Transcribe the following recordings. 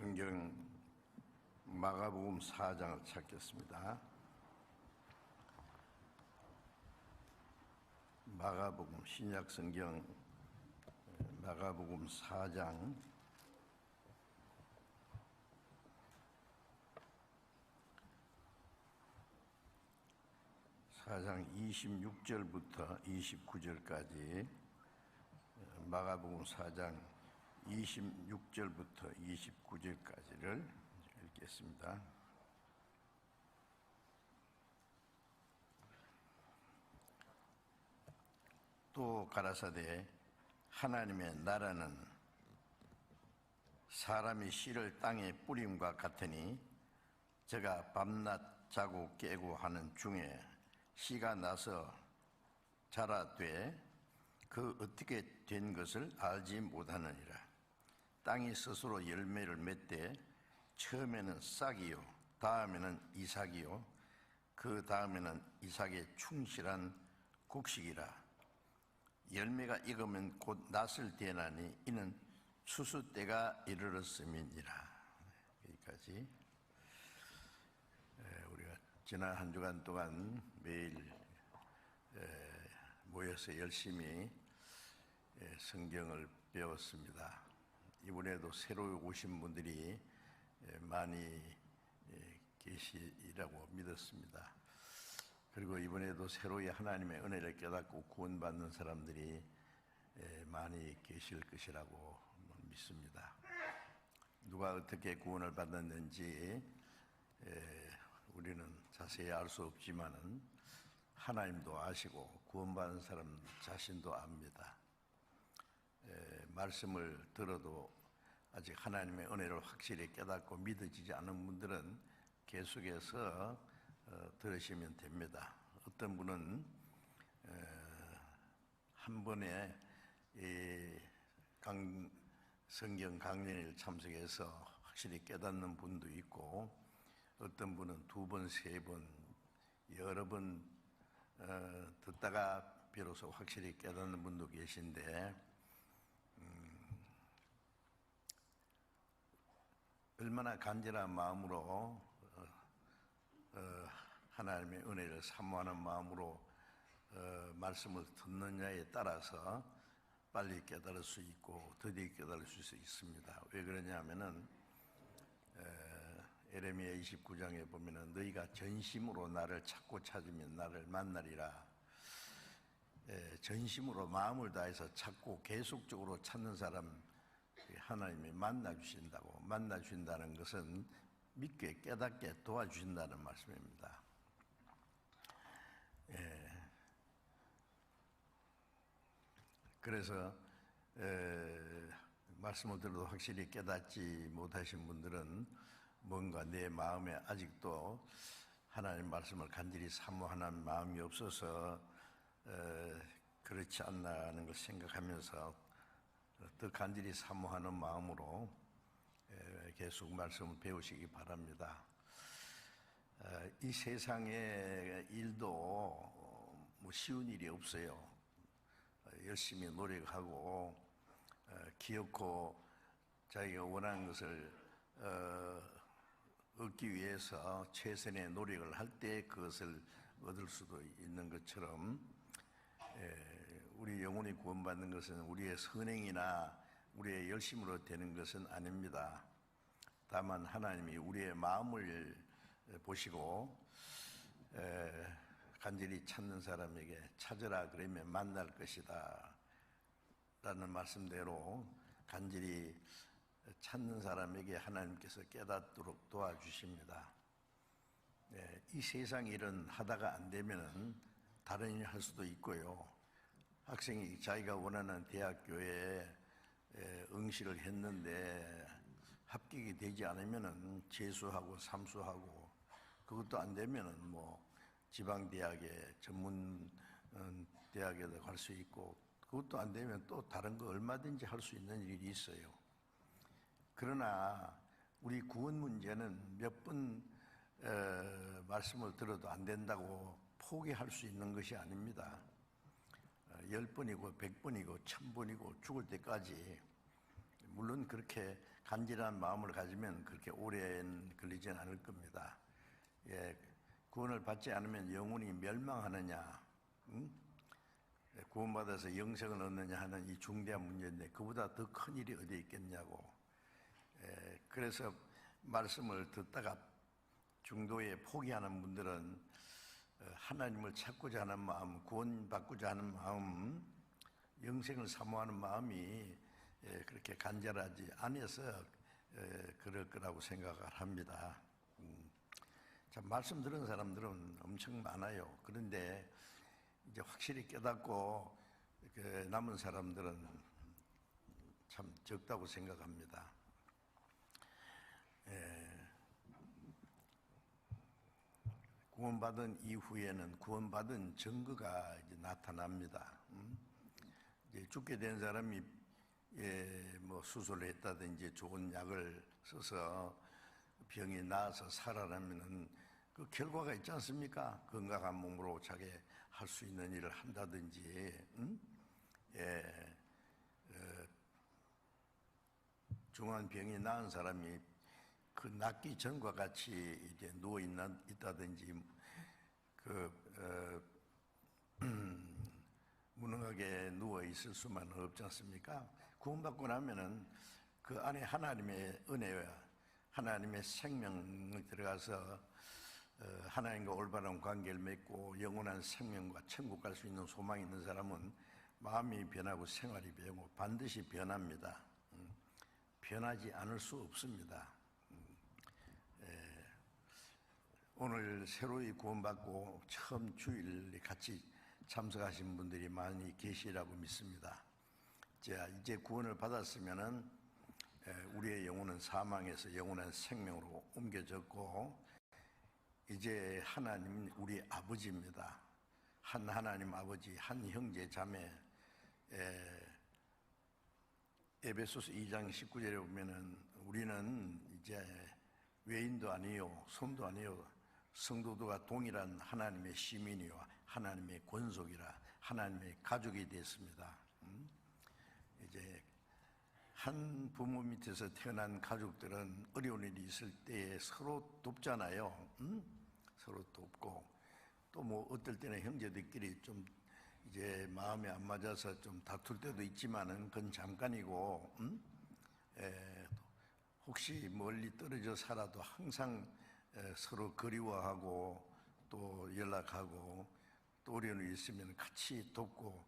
성경 마가복음 4장을 찾겠습니다. 마가복음 신약 성경 마가복음 4장 26절부터 29절까지 마가복음 4장 26절부터 29절까지를 읽겠습니다. 또 가라사대 하나님의 나라는 사람이 씨를 땅에 뿌림과 같으니 저가 밤낮 자고 깨고 하는 중에 씨가 나서 자라되 그 어떻게 된 것을 알지 못하느니라. 땅이 스스로 열매를 맺되 처음에는 싹이요 다음에는 이삭이요 그 다음에는 이삭의 충실한 곡식이라. 열매가 익으면 곧 낫을 대나니 이는 추수 때가 이르렀음이니라. 여기까지. 우리가 지난 한 주간 동안 매일 모여서 열심히 성경을 배웠습니다. 이번에도 새로 오신 분들이 많이 계시리라고 믿었습니다. 그리고 이번에도 새로이 하나님의 은혜를 깨닫고 구원받는 사람들이 많이 계실 것이라고 믿습니다. 누가 어떻게 구원을 받았는지 우리는 자세히 알 수 없지만은 하나님도 아시고 구원받은 사람 자신도 압니다. 말씀을 들어도 아직 하나님의 은혜를 확실히 깨닫고 믿어지지 않은 분들은 계속해서 들으시면 됩니다. 어떤 분은 한 번에 성경 강연을 참석해서 확실히 깨닫는 분도 있고, 어떤 분은 두 번, 세 번, 여러 번 듣다가 비로소 확실히 깨닫는 분도 계신데, 얼마나 간절한 마음으로 하나님의 은혜를 사모하는 마음으로 말씀을 듣느냐에 따라서 빨리 깨달을 수 있고 더디 깨달을 수 있습니다. 왜 그러냐면은 에레미야 29장에 보면은 너희가 전심으로 나를 찾고 찾으면 나를 만나리라. 전심으로 마음을 다해서 찾고 계속적으로 찾는 사람 하나님이 만나주신다고. 만나주신다는 것은 믿게 깨닫게 도와주신다는 말씀입니다. 그래서 말씀을 들어도 확실히 깨닫지 못하신 분들은 뭔가 내 마음에 아직도 하나님 말씀을 간절히 사모하는 마음이 없어서 그렇지 않나는 걸 생각하면서 더 간절히 사모하는 마음으로 계속 말씀을 배우시기 바랍니다. 이 세상의 일도 뭐 쉬운 일이 없어요. 열심히 노력하고 기어코 자기가 원하는 것을 얻기 위해서 최선의 노력을 할 때 그것을 얻을 수도 있는 것처럼 우리 영혼이 구원받는 것은 우리의 선행이나 우리의 열심으로 되는 것은 아닙니다. 다만 하나님이 우리의 마음을 보시고 간절히 찾는 사람에게 찾으라 그러면 만날 것이다 라는 말씀대로 간절히 찾는 사람에게 하나님께서 깨닫도록 도와주십니다. 이 세상 일은 하다가 안 되면은 다른 일 할 수도 있고요. 학생이 자기가 원하는 대학교에 응시를 했는데 합격이 되지 않으면은 재수하고 삼수하고, 그것도 안 되면은 뭐 지방대학에 전문 대학에도 갈 수 있고, 그것도 안 되면 또 다른 거 얼마든지 할 수 있는 일이 있어요. 그러나 우리 구원 문제는 몇 번 말씀을 들어도 안 된다고 포기할 수 있는 것이 아닙니다. 10번이고 100번이고 1000번이고 죽을 때까지, 물론 그렇게 간절한 마음을 가지면 그렇게 오랜 걸리지는 않을 겁니다. 예, 구원을 받지 않으면 영혼이 멸망하느냐, 구원받아서 영생을 얻느냐 하는 이 중대한 문제인데 그보다 더 큰 일이 어디 있겠냐고. 그래서 말씀을 듣다가 중도에 포기하는 분들은 하나님을 찾고자 하는 마음, 구원받고자 하는 마음, 영생을 사모하는 마음이 그렇게 간절하지 않아서 그럴 거라고 생각을 합니다. 자, 말씀 들은 사람들은 엄청 많아요. 그런데 이제 확실히 깨닫고 남은 사람들은 참 적다고 생각합니다. 구원받은 이후에는 구원받은 증거가 이제 나타납니다. 이제 죽게 된 사람이 뭐 수술을 했다든지 좋은 약을 써서 병이 나아서 살아나면은 그 결과가 있지 않습니까? 건강한 몸으로 자기 할 수 있는 일을 한다든지, 중한 병이 나은 사람이 그 낫기 전과 같이 이제 누워 있다든지, 무능하게 누워 있을 수만 없지 않습니까? 구원받고 나면은 그 안에 하나님의 은혜와 하나님의 생명이 들어가서 하나님과 올바른 관계를 맺고 영원한 생명과 천국 갈 수 있는 소망이 있는 사람은 마음이 변하고 생활이 변하고 반드시 변합니다. 변하지 않을 수 없습니다. 오늘 새로이 구원받고 처음 주일에 같이 참석하신 분들이 많이 계시라고 믿습니다. 자, 이제 구원을 받았으면은 우리의 영혼은 사망에서 영원한 생명으로 옮겨졌고 이제 하나님은 우리 아버지입니다. 한 하나님 아버지, 한 형제 자매. 에베소서 2장 19절에 보면은 우리는 이제 외인도 아니요 손도 아니요 성도들과 동일한 하나님의 시민이와 하나님의 권속이라 하나님의 가족이 됐습니다. 이제 한 부모 밑에서 태어난 가족들은 어려운 일이 있을 때에 서로 돕잖아요. 서로 돕고 또 뭐 어떨 때는 형제들끼리 좀 이제 마음에 안 맞아서 좀 다툴 때도 있지만은 그건 잠깐이고, 혹시 멀리 떨어져 살아도 항상 서로 그리워하고 또 연락하고 또 어려운 일이 있으면 같이 돕고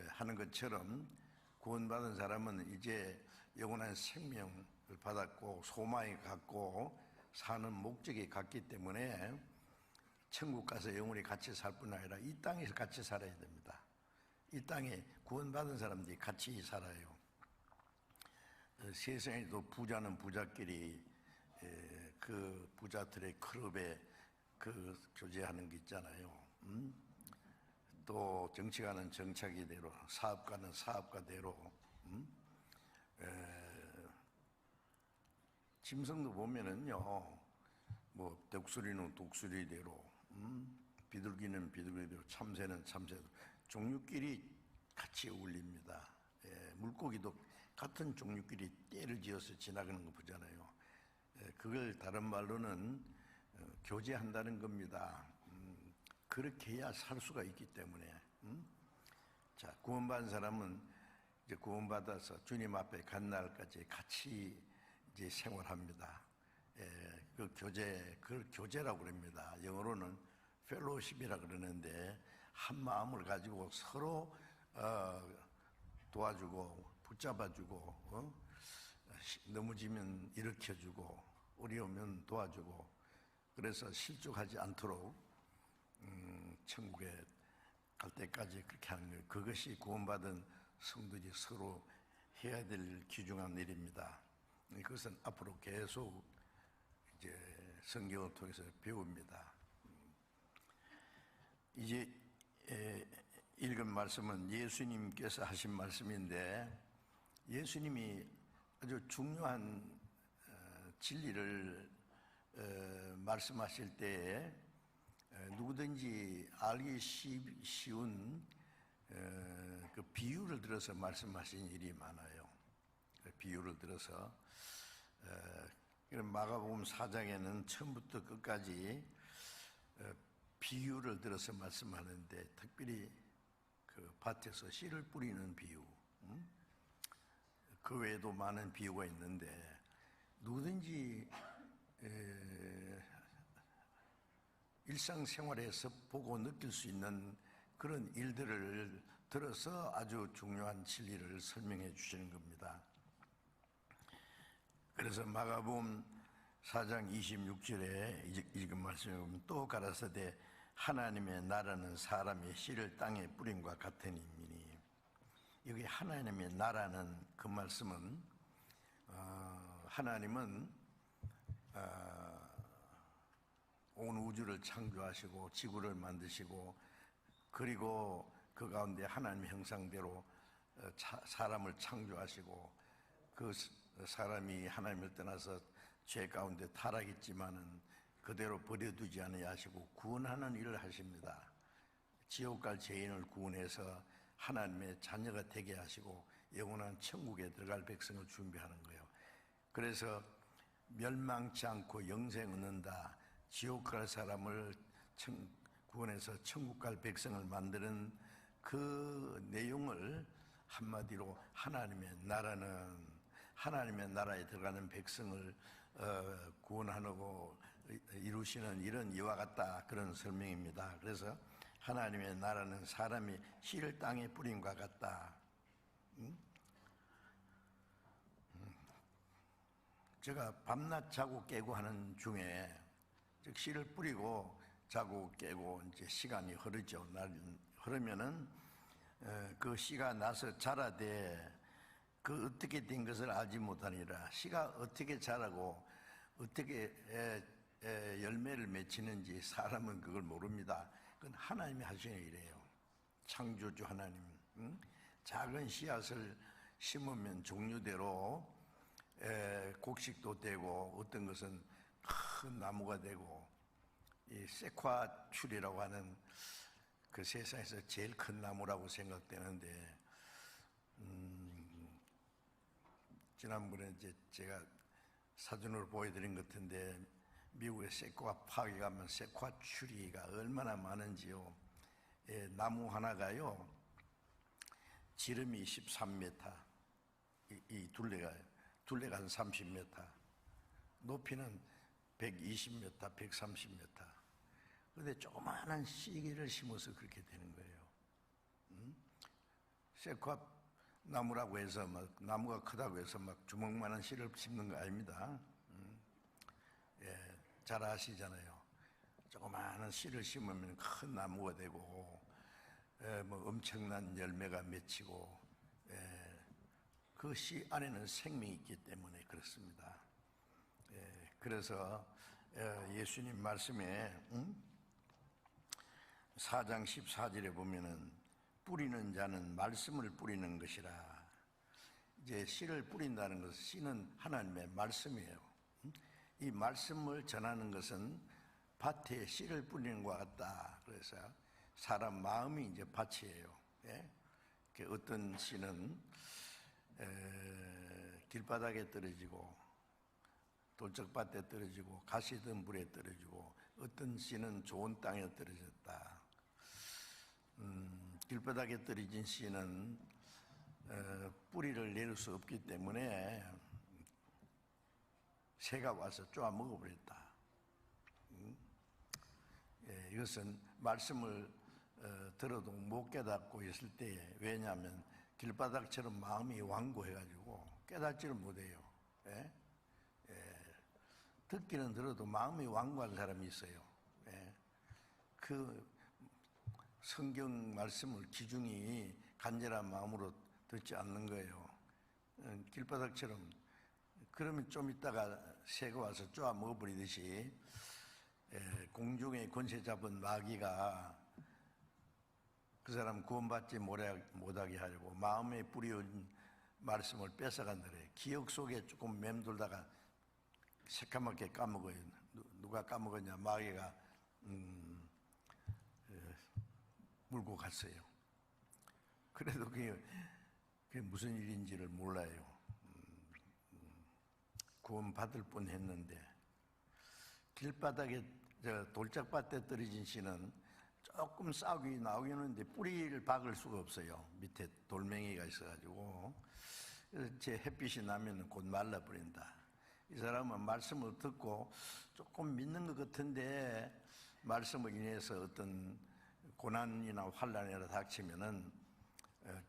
하는 것처럼 구원받은 사람은 이제 영원한 생명을 받았고 소망이 갖고 사는 목적이 같기 때문에 천국 가서 영원히 같이 살 뿐 아니라 이 땅에서 같이 살아야 됩니다. 이 땅에 구원받은 사람들이 같이 살아요. 세상에도 부자는 부자끼리 그 부자들의 클럽에 그 교제하는 게 있잖아요. 또 정치가는 정치가대로, 사업가는 사업가대로, 짐승도 보면은요, 뭐 독수리는 독수리대로, 비둘기는 비둘기대로, 참새는 참새대로 종류끼리 같이 어울립니다. 물고기도 같은 종류끼리 떼를 지어서 지나가는 거 보잖아요. 그걸 다른 말로는 교제한다는 겁니다. 그렇게 해야 살 수가 있기 때문에. 자, 구원받은 사람은 이제 구원받아서 주님 앞에 간 날까지 같이 이제 생활합니다. 그걸 교제라고 그럽니다. 영어로는 펠로우십이라 그러는데 한 마음을 가지고 서로 도와주고 붙잡아주고 넘어지면 일으켜주고 어려우면 도와주고 그래서 실족하지 않도록 천국에 갈 때까지 그렇게 하는 거예요. 그것이 구원받은 성도들이 서로 해야 될 귀중한 일입니다. 그것은 앞으로 계속 이제 성경을 통해서 배웁니다. 이제 읽은 말씀은 예수님께서 하신 말씀인데 예수님이 아주 중요한 진리를 말씀하실 때에 누구든지 알기 쉬운 그 비유를 들어서 말씀하신 일이 많아요. 비유를 들어서 마가복음 4장에는 처음부터 끝까지 비유를 들어서 말씀하는데, 특별히 그 밭에서 씨를 뿌리는 비유, 그 외에도 많은 비유가 있는데, 누구든지 일상생활에서 보고 느낄 수 있는 그런 일들을 들어서 아주 중요한 진리를 설명해 주시는 겁니다. 그래서 마가복음 4장 26절에 읽은 말씀에 보면, 또 가라사대 하나님의 나라는 사람의 씨를 땅에 뿌림과 같으니니, 여기 하나님의 나라는 그 말씀은 하나님은 온 우주를 창조하시고 지구를 만드시고, 그리고 그 가운데 하나님 형상대로 사람을 창조하시고, 그 사람이 하나님을 떠나서 죄 가운데 타락했지만은 그대로 버려두지 아니하시고 구원하는 일을 하십니다. 지옥 갈 죄인을 구원해서 하나님의 자녀가 되게 하시고 영원한 천국에 들어갈 백성을 준비하는 거예요. 그래서 멸망치 않고 영생 얻는다, 지옥 갈 사람을 구원해서 천국 갈 백성을 만드는 그 내용을 한마디로 하나님의 나라는, 하나님의 나라에 들어가는 백성을 구원하고 이루시는 이런 이와 같다, 그런 설명입니다. 그래서 하나님의 나라는 사람이 씨를 땅에 뿌림과 같다. 제가 밤낮 자고 깨고 하는 중에, 즉 씨를 뿌리고 자고 깨고 이제 시간이 흐르죠. 흐르면은 그 씨가 나서 자라되 그 어떻게 된 것을 알지 못하니라. 씨가 어떻게 자라고 어떻게 열매를 맺히는지 사람은 그걸 모릅니다. 그건 하나님이 하시는 일이에요. 창조주 하나님. 작은 씨앗을 심으면 종류대로 곡식도 되고, 어떤 것은 큰 나무가 되고, 이 세콰추리라고 하는 그 세상에서 제일 큰 나무라고 생각되는데, 지난번에 이제 제가 사진으로 보여드린 것 같은데, 미국의 세콰 파크에 가면 세콰추리가 얼마나 많은지요. 나무 하나가요, 지름이 13m, 이 둘레가 한 30m, 높이는 120m, 130m. 그런데 조그마한 씨기를 심어서 그렇게 되는 거예요. 세콰 나무라고 해서 막 나무가 크다고 해서 막 주먹만한 씨를 심는 거 아닙니다. 잘 아시잖아요. 조그마한 씨를 심으면 큰 나무가 되고, 뭐 엄청난 열매가 맺히고, 그 씨 안에는 생명이 있기 때문에 그렇습니다. 그래서 예수님 말씀에 4장 14절에 보면은, 뿌리는 자는 말씀을 뿌리는 것이라. 이제 씨를 뿌린다는 것은, 씨는 하나님의 말씀이에요. 이 말씀을 전하는 것은 밭에 씨를 뿌리는 것과 같다. 그래서 사람 마음이 이제 밭이에요. 어떤 씨는 길바닥에 떨어지고, 돌적밭에 떨어지고, 가시든 불에 떨어지고, 어떤 씨는 좋은 땅에 떨어졌다. 길바닥에 떨어진 씨는 뿌리를 내릴 수 없기 때문에 새가 와서 쪼아 먹어버렸다. 이것은 말씀을 들어도 못 깨닫고 있을 때에, 왜냐하면 길바닥처럼 마음이 완고해가지고 깨닫지를 못해요. 듣기는 들어도 마음이 완고한 사람이 있어요. 그 성경 말씀을 기중이 간절한 마음으로 듣지 않는 거예요. 길바닥처럼. 그러면 좀 있다가 새가 와서 쪼아 먹어버리듯이, 공중의 권세 잡은 마귀가 그 사람 구원받지 못하게 하려고 마음에 뿌리운 말씀을 뺏어간다래. 기억 속에 조금 맴돌다가 새까맣게 까먹어요. 누가 까먹었냐? 마귀가 물고 갔어요. 그래도 그게 무슨 일인지를 몰라요. 구원받을 뻔했는데 길바닥에 돌짝밭에 떨어진 씨는 조금 싹이 나오긴 하는데 뿌리를 박을 수가 없어요. 밑에 돌멩이가 있어가지고. 그래서 제 햇빛이 나면 곧 말라버린다. 이 사람은 말씀을 듣고 조금 믿는 것 같은데 말씀을 인해서 어떤 고난이나 환난이나 닥치면은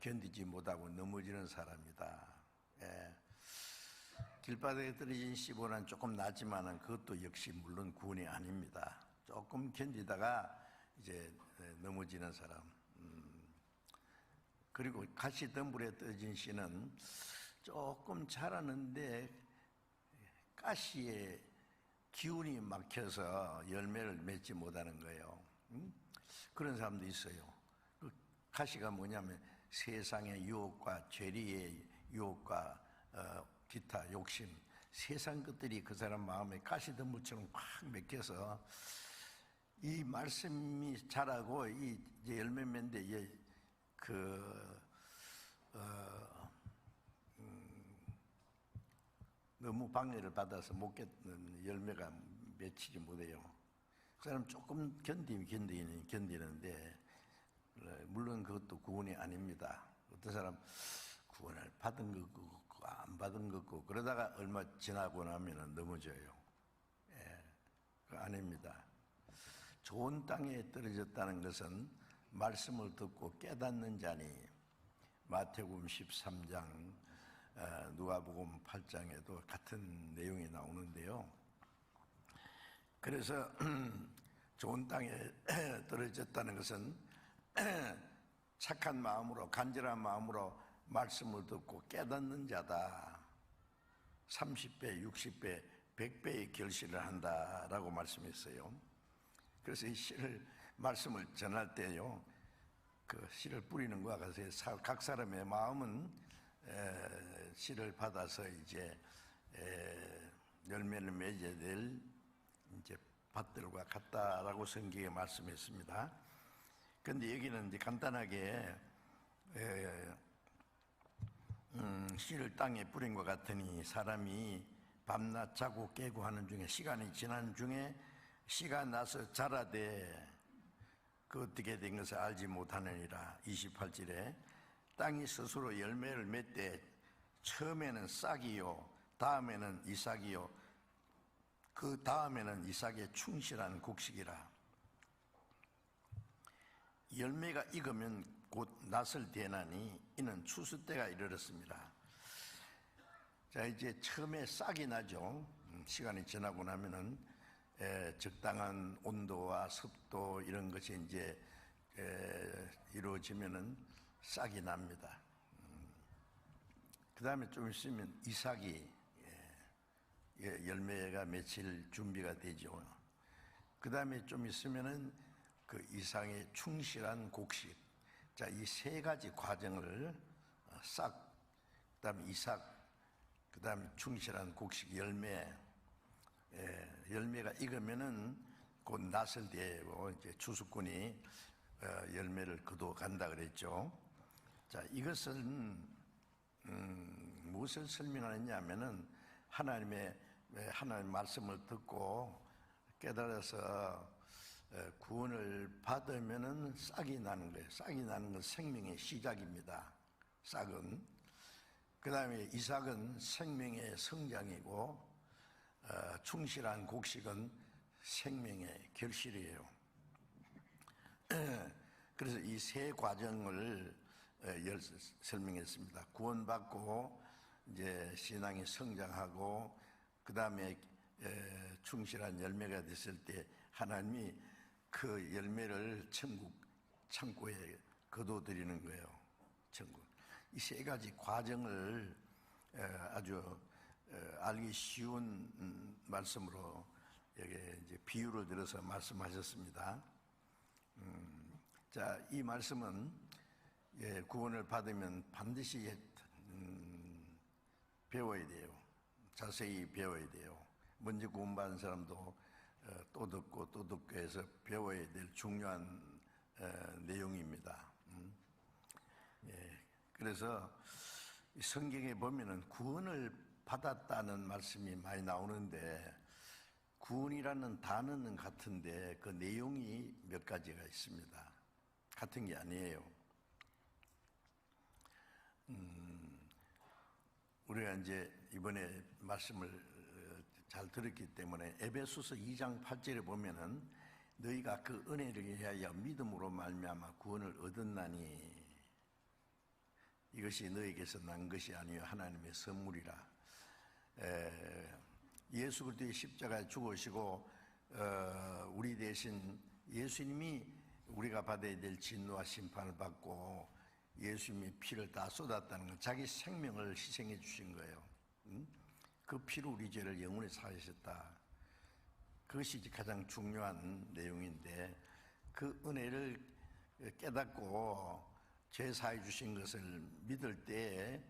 견디지 못하고 넘어지는 사람이다. 예. 길바닥에 떨어진 씨보다는 조금 낫지만은 그것도 역시 물론 구원이 아닙니다. 조금 견디다가 이제 넘어지는 사람. 그리고 가시덤불에 떨어진 씨는 조금 자라는데 가시에 기운이 막혀서 열매를 맺지 못하는 거예요. 그런 사람도 있어요. 그 가시가 뭐냐면 세상의 유혹과 죄리의 유혹과 기타 욕심, 세상 것들이 그 사람 마음에 가시덤불처럼 꽉 맥혀서 이 말씀이 자라고 이제 열매 맺는데 너무 방해를 받아서 못 맺는 열매가 맺히지 못해요. 그 사람 조금 견디는데 물론 그것도 구원이 아닙니다. 어떤 사람 구원을 받은 것 같고 안 받은 것 같고 그러다가 얼마 지나고 나면 넘어져요. 예, 그거 아닙니다. 좋은 땅에 떨어졌다는 것은 말씀을 듣고 깨닫는 자니 마태복음 13장 누가복음 8장에도 같은 내용이 나오는데요. 그래서 좋은 땅에 떨어졌다는 것은 착한 마음으로 간절한 마음으로 말씀을 듣고 깨닫는 자다. 30배, 60배, 100배의 결실을 한다라고 말씀했어요. 그래서 이 씨를 말씀을 전할 때요, 그 씨를 뿌리는 것과 같아서 각 사람의 마음은 씨를 받아서 이제 열매를 맺어야 될 이제 밭들과 같다라고 성경에 말씀했습니다. 그런데 여기는 이제 간단하게 씨를 땅에 뿌린 것 같으니 사람이 밤낮 자고 깨고 하는 중에 시간이 지난 중에 씨가 나서 자라되 그 어떻게 된 것을 알지 못하느니라. 28절에 땅이 스스로 열매를 맺되 처음에는 싹이요 다음에는 이삭이요 그 다음에는 이삭의 충실한 곡식이라. 열매가 익으면 곧 낫을 대나니 이는 추수 때가 이르렀습니다. 자, 이제 처음에 싹이 나죠. 시간이 지나고 나면은 적당한 온도와 습도 이런 것이 이제 이루어지면은 싹이 납니다. 그 다음에 좀 있으면 이삭이 열매가 맺힐 준비가 되죠. 그 다음에 좀 있으면은 그 이삭의 충실한 곡식. 자, 이 세 가지 과정을 싹, 그 다음에 이삭, 그 다음에 충실한 곡식 열매. 열매가 익으면은 곧 낫을 대고 이제 추수꾼이 열매를 거둬간다 그랬죠. 자, 이것은 무엇을 설명하느냐 하면은 하나님 말씀을 듣고 깨달아서 구원을 받으면은 싹이 나는 거예요. 싹이 나는 건 생명의 시작입니다. 싹은. 그 다음에 이삭은 생명의 성장이고 충실한 곡식은 생명의 결실이에요. 그래서 이 세 과정을 설명했습니다. 구원받고 이제 신앙이 성장하고 그 다음에 충실한 열매가 됐을 때 하나님이 그 열매를 천국 창고에 거둬들이는 거예요. 천국. 이 세 가지 과정을 아주 알기 쉬운 말씀으로 여기 이제 비유를 들어서 말씀하셨습니다. 자, 이 말씀은 구원을 받으면 반드시 배워야 돼요. 자세히 배워야 돼요. 먼저 구원받은 사람도 또 듣고 또 듣고 해서 배워야 될 중요한 내용입니다. 그래서 성경에 보면은 구원을 받았다는 말씀이 많이 나오는데 구원이라는 단어는 같은데 그 내용이 몇 가지가 있습니다. 같은 게 아니에요. 우리가 이제 이번에 말씀을 잘 들었기 때문에 에베소서 2장 8절에 보면은 너희가 그 은혜를 위하여 믿음으로 말미암아 구원을 얻었나니 이것이 너희에게서 난 것이 아니요 하나님의 선물이라. 예수 그리스도의 십자가에 죽으시고 우리 대신 예수님이 우리가 받아야 될 진노와 심판을 받고 예수님이 피를 다 쏟았다는 건 자기 생명을 희생해 주신 거예요. 그 피로 우리 죄를 영원히 사하셨다. 그것이 가장 중요한 내용인데 그 은혜를 깨닫고 죄 사해 주신 것을 믿을 때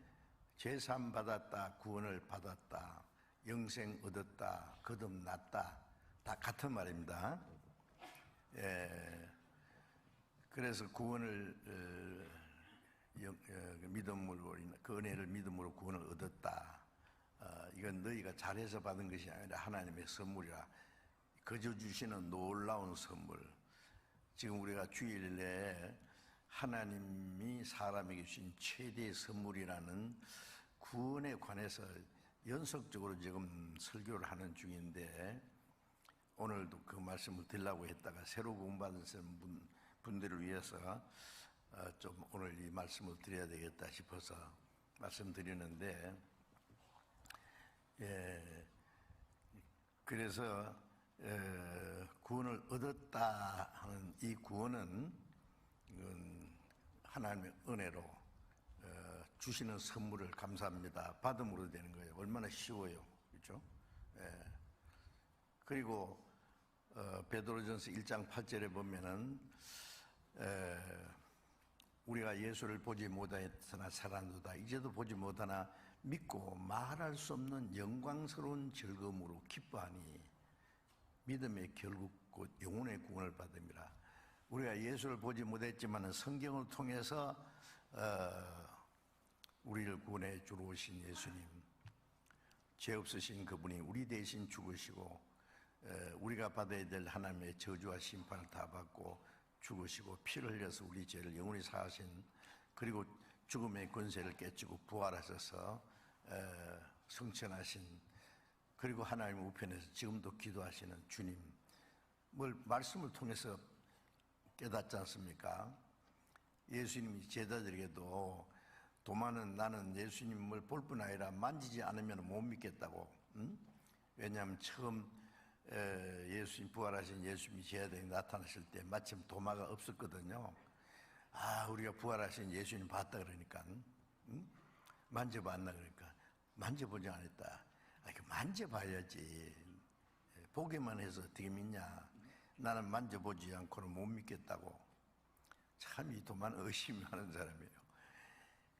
죄사함 받았다, 구원을 받았다, 영생 얻었다, 거듭났다, 다 같은 말입니다. 그래서 구원을 믿음으로 그 은혜를 믿음으로 구원을 얻었다. 이건 너희가 잘해서 받은 것이 아니라 하나님의 선물이라. 거저 주시는 놀라운 선물. 지금 우리가 주일 내에 하나님이 사람에게 주신 최대의 선물이라는 구원에 관해서 연속적으로 지금 설교를 하는 중인데 오늘도 그 말씀을 드리려고 했다가 새로 구원받은 분들을 위해서 좀 오늘 이 말씀을 드려야 되겠다 싶어서 말씀드리는데, 그래서 구원을 얻었다 하는 이 구원은 하나님의 은혜로 주시는 선물을 감사합니다. 받음으로 되는 거예요. 얼마나 쉬워요, 그렇죠? 그리고 베드로전서 1장 8절에 보면은 우리가 예수를 보지 못하였으나 살았도다. 이제도 보지 못하나 믿고 말할 수 없는 영광스러운 즐거움으로 기뻐하니 믿음의 결국 곧 영혼의 구원을 받음이라. 우리가 예수를 보지 못했지만 성경을 통해서 우리를 구원해 주러 오신 예수님, 죄 없으신 그분이 우리 대신 죽으시고 우리가 받아야 될 하나님의 저주와 심판을 다 받고 죽으시고 피를 흘려서 우리 죄를 영원히 사하신, 그리고 죽음의 권세를 깨치고 부활하셔서 성천하신, 그리고 하나님 우편에서 지금도 기도하시는 주님, 뭘 말씀을 통해서 깨닫지 않습니까? 예수님이 제자들에게도 도마는 나는 예수님을 볼 뿐 아니라 만지지 않으면 못 믿겠다고. 왜냐하면 처음 예수님 부활하신 예수님이 제자들에게 나타나실 때 마침 도마가 없었거든요. 우리가 부활하신 예수님 봤다 그러니까 만져봤나 그러니까 만져보지 않았다. 만져봐야지. 보기만 해서 어떻게 믿냐. 나는 만져보지 않고는 못 믿겠다고. 참 이 도마는 의심하는 사람이에요.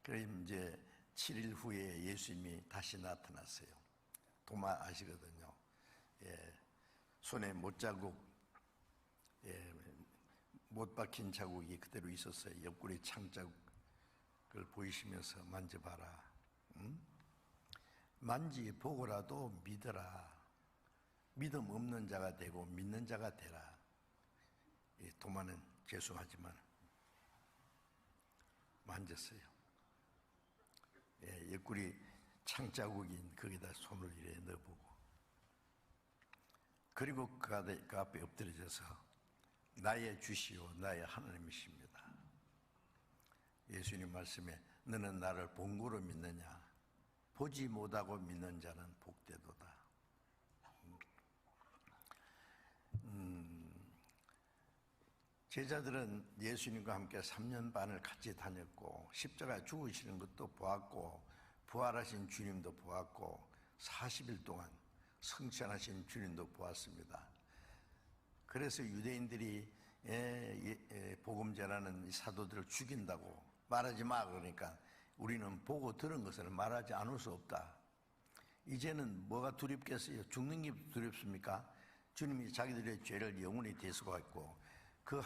그래서 이제 7일 후에 예수님이 다시 나타났어요. 도마 아시거든요. 손에 못자국, 못 박힌 자국이 그대로 있었어요. 옆구리 창자국을 보이시면서 만져봐라. 만지보고라도 믿어라. 믿음 없는 자가 되고 믿는 자가 되라. 도마는 죄송하지만 만졌어요. 옆구리 창자국인 거기다 손을 이래 넣어보고, 그리고 그 앞에 엎드려져서 나의 주시오 나의 하나님이십니다. 예수님 말씀에 너는 나를 본고로 믿느냐? 보지 못하고 믿는 자는 복되도다. 제자들은 예수님과 함께 3년 반을 같이 다녔고 십자가에 죽으시는 것도 보았고 부활하신 주님도 보았고 40일 동안 성찬하신 주님도 보았습니다. 그래서 유대인들이 복음 전하는 사도들을 죽인다고 말하지 마 그러니까 우리는 보고 들은 것을 말하지 않을 수 없다. 이제는 뭐가 두렵겠어요? 죽는 게 두렵습니까? 주님이 자기들의 죄를 영원히 대속했고 그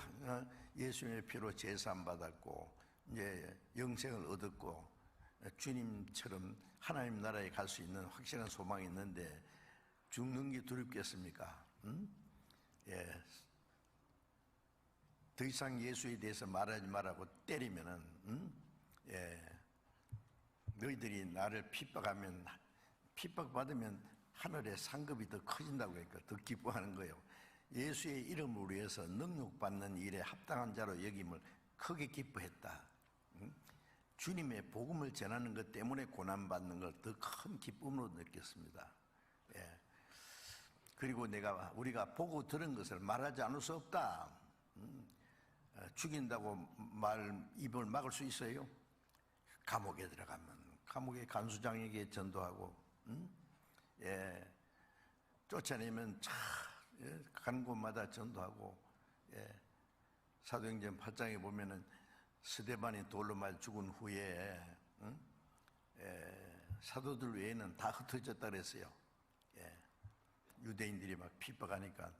예수님의 피로 제사함 받았고 이제 영생을 얻었고 주님처럼 하나님 나라에 갈 수 있는 확실한 소망이 있는데 죽는 게 두렵겠습니까? 응? 예. 더 이상 예수에 대해서 말하지 말라고 때리면은, 응? 예. 너희들이 나를 핍박받으면 하늘의 상급이 더 커진다고 하니까 더 기뻐하는 거예요. 예수의 이름을 위해서 능력받는 일에 합당한 자로 여김을 크게 기뻐했다. 응? 주님의 복음을 전하는 것 때문에 고난받는 걸 더 큰 기쁨으로 느꼈습니다. 예. 그리고 우리가 보고 들은 것을 말하지 않을 수 없다. 죽인다고 입을 막을 수 있어요? 감옥에 들어가면 감옥의 간수장에게 전도하고, 예. 쫓아내면 간 곳마다 전도하고, 예. 사도행전 8장에 보면은 스데반이 돌로 맞아 죽은 후에 사도들 외에는 다 흩어졌다 그랬어요. 예. 유대인들이 막 핍박하니까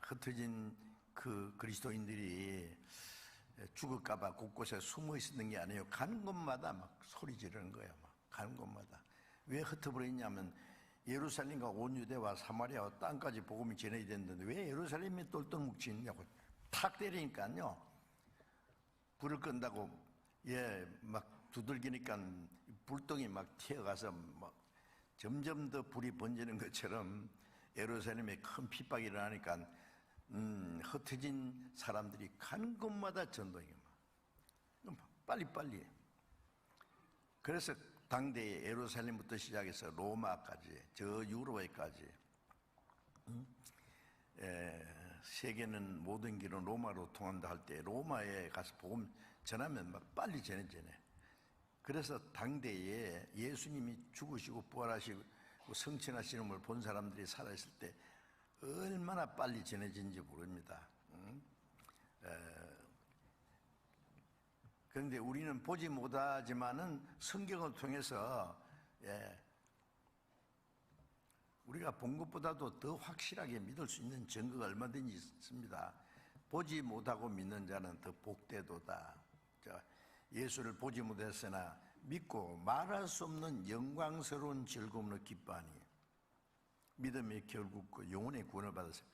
흩어진 그 그리스도인들이 죽을까봐 곳곳에 숨어 있는 게 아니에요. 가는 곳마다 막 소리 지르는 거예요. 막 가는 곳마다. 왜 흩어버렸냐면 예루살렘과 온 유대와 사마리아와 땅까지 복음이 전해야 되는데 왜 예루살렘에 똘똘 묵히느냐고 탁 때리니까요. 불을 끈다고 막 두들기니까 불똥이 막 튀어가서 막 점점 더 불이 번지는 것처럼 예루살렘에 큰 핍박이 일어나니까 흩어진 사람들이 가는 곳마다 전도해요. 빨리빨리. 그래서 당대에 예루살렘부터 시작해서 로마까지, 저 유로에까지 세계는 모든 길은 로마로 통한다 할 때 로마에 가서 복음 전하면 막 빨리 전해지네. 그래서 당대에 예수님이 죽으시고 부활하시고 성천하시는 걸 본 사람들이 살아있을 때 얼마나 빨리 전해진지 모릅니다. 그런데 우리는 보지 못하지만은 성경을 통해서 우리가 본 것보다도 더 확실하게 믿을 수 있는 증거가 얼마든지 있습니다. 보지 못하고 믿는 자는 더 복되도다. 예수를 보지 못했으나 믿고 말할 수 없는 영광스러운 즐거움으로 기뻐하니 믿음의 결국 그 영혼의 구원을 받았어요.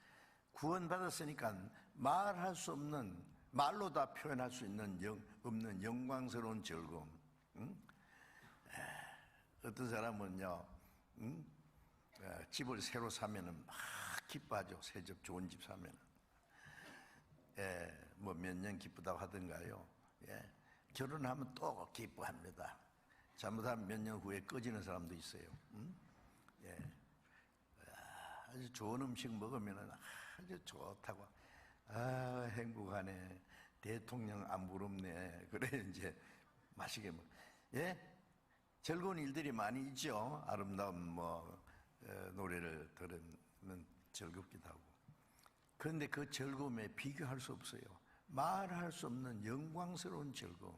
구원받았으니까 말할 수 없는, 말로 다 표현할 수 있는 없는 영광스러운 즐거움. 어떤 사람은요, 집을 새로 사면은 막 기뻐하죠. 새 집, 좋은 집 사면은. 뭐 몇 년 기쁘다고 하던가요. 결혼하면 또 기뻐합니다. 잘못하면 몇 년 후에 꺼지는 사람도 있어요. 아주 좋은 음식 먹으면 아주 좋다고. 행복하네. 대통령 안 부럽네. 그래, 이제 맛있게 먹. 즐거운 일들이 많이 있죠. 아름다운 노래를 들으면 즐겁기도 하고. 그런데 그 즐거움에 비교할 수 없어요. 말할 수 없는 영광스러운 즐거움.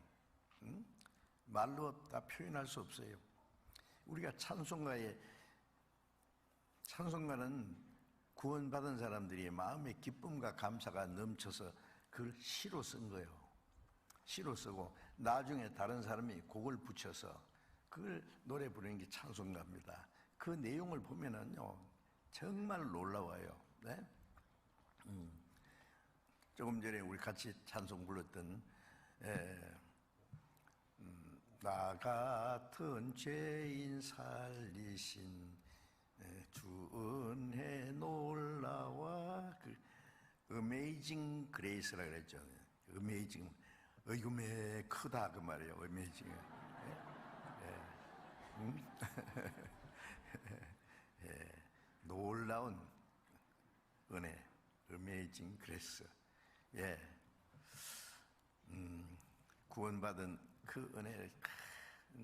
말로 다 표현할 수 없어요. 우리가 찬송가는 구원받은 사람들이 마음의 기쁨과 감사가 넘쳐서 그걸 시로 쓴 거예요. 시로 쓰고 나중에 다른 사람이 곡을 붙여서 그걸 노래 부르는 게 찬송가입니다. 그 내용을 보면은요 정말 놀라워요. 네? 조금 전에 우리 같이 찬송 불렀던 나 같은 죄인 살리신 주 은혜 놀라와 그 어메이징 그레이스라 그랬죠. 어메이징, 어이구매 크다 그 말이에요. 어메이징. 놀라운 은혜, 어메이징 그레이스. 구원받은 그 은혜를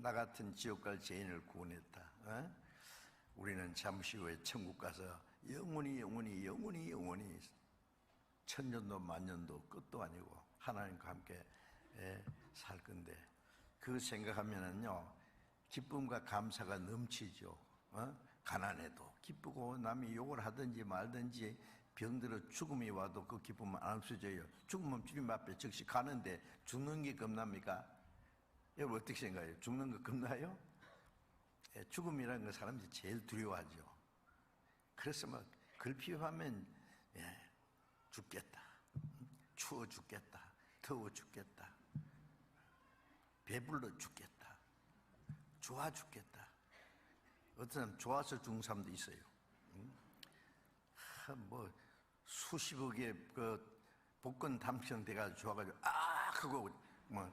나 같은 지옥 갈 죄인을 구원했다. 우리는 잠시 후에 천국 가서 영원히 천년도 만년도 끝도 아니고 하나님과 함께 살 건데 그 생각하면은요 기쁨과 감사가 넘치죠. 가난해도 기쁘고 남이 욕을 하든지 말든지 병들어 죽음이 와도 그 기쁨은 안 없어져요. 죽으면 주님 앞에 즉시 가는데 죽는 게 겁납니까? 여러분 어떻게 생각해요? 죽는 거 겁나요? 예, 죽음이라는 건 사람들이 제일 두려워하죠. 그래서 막 글피하면 죽겠다, 추워 죽겠다, 더워 죽겠다, 배불러 죽겠다, 좋아 죽겠다. 어떤 사람 좋아서 죽는 사람도 있어요. 뭐 수십억의 그 복권 당첨돼가지고 좋아가지고 그거 뭐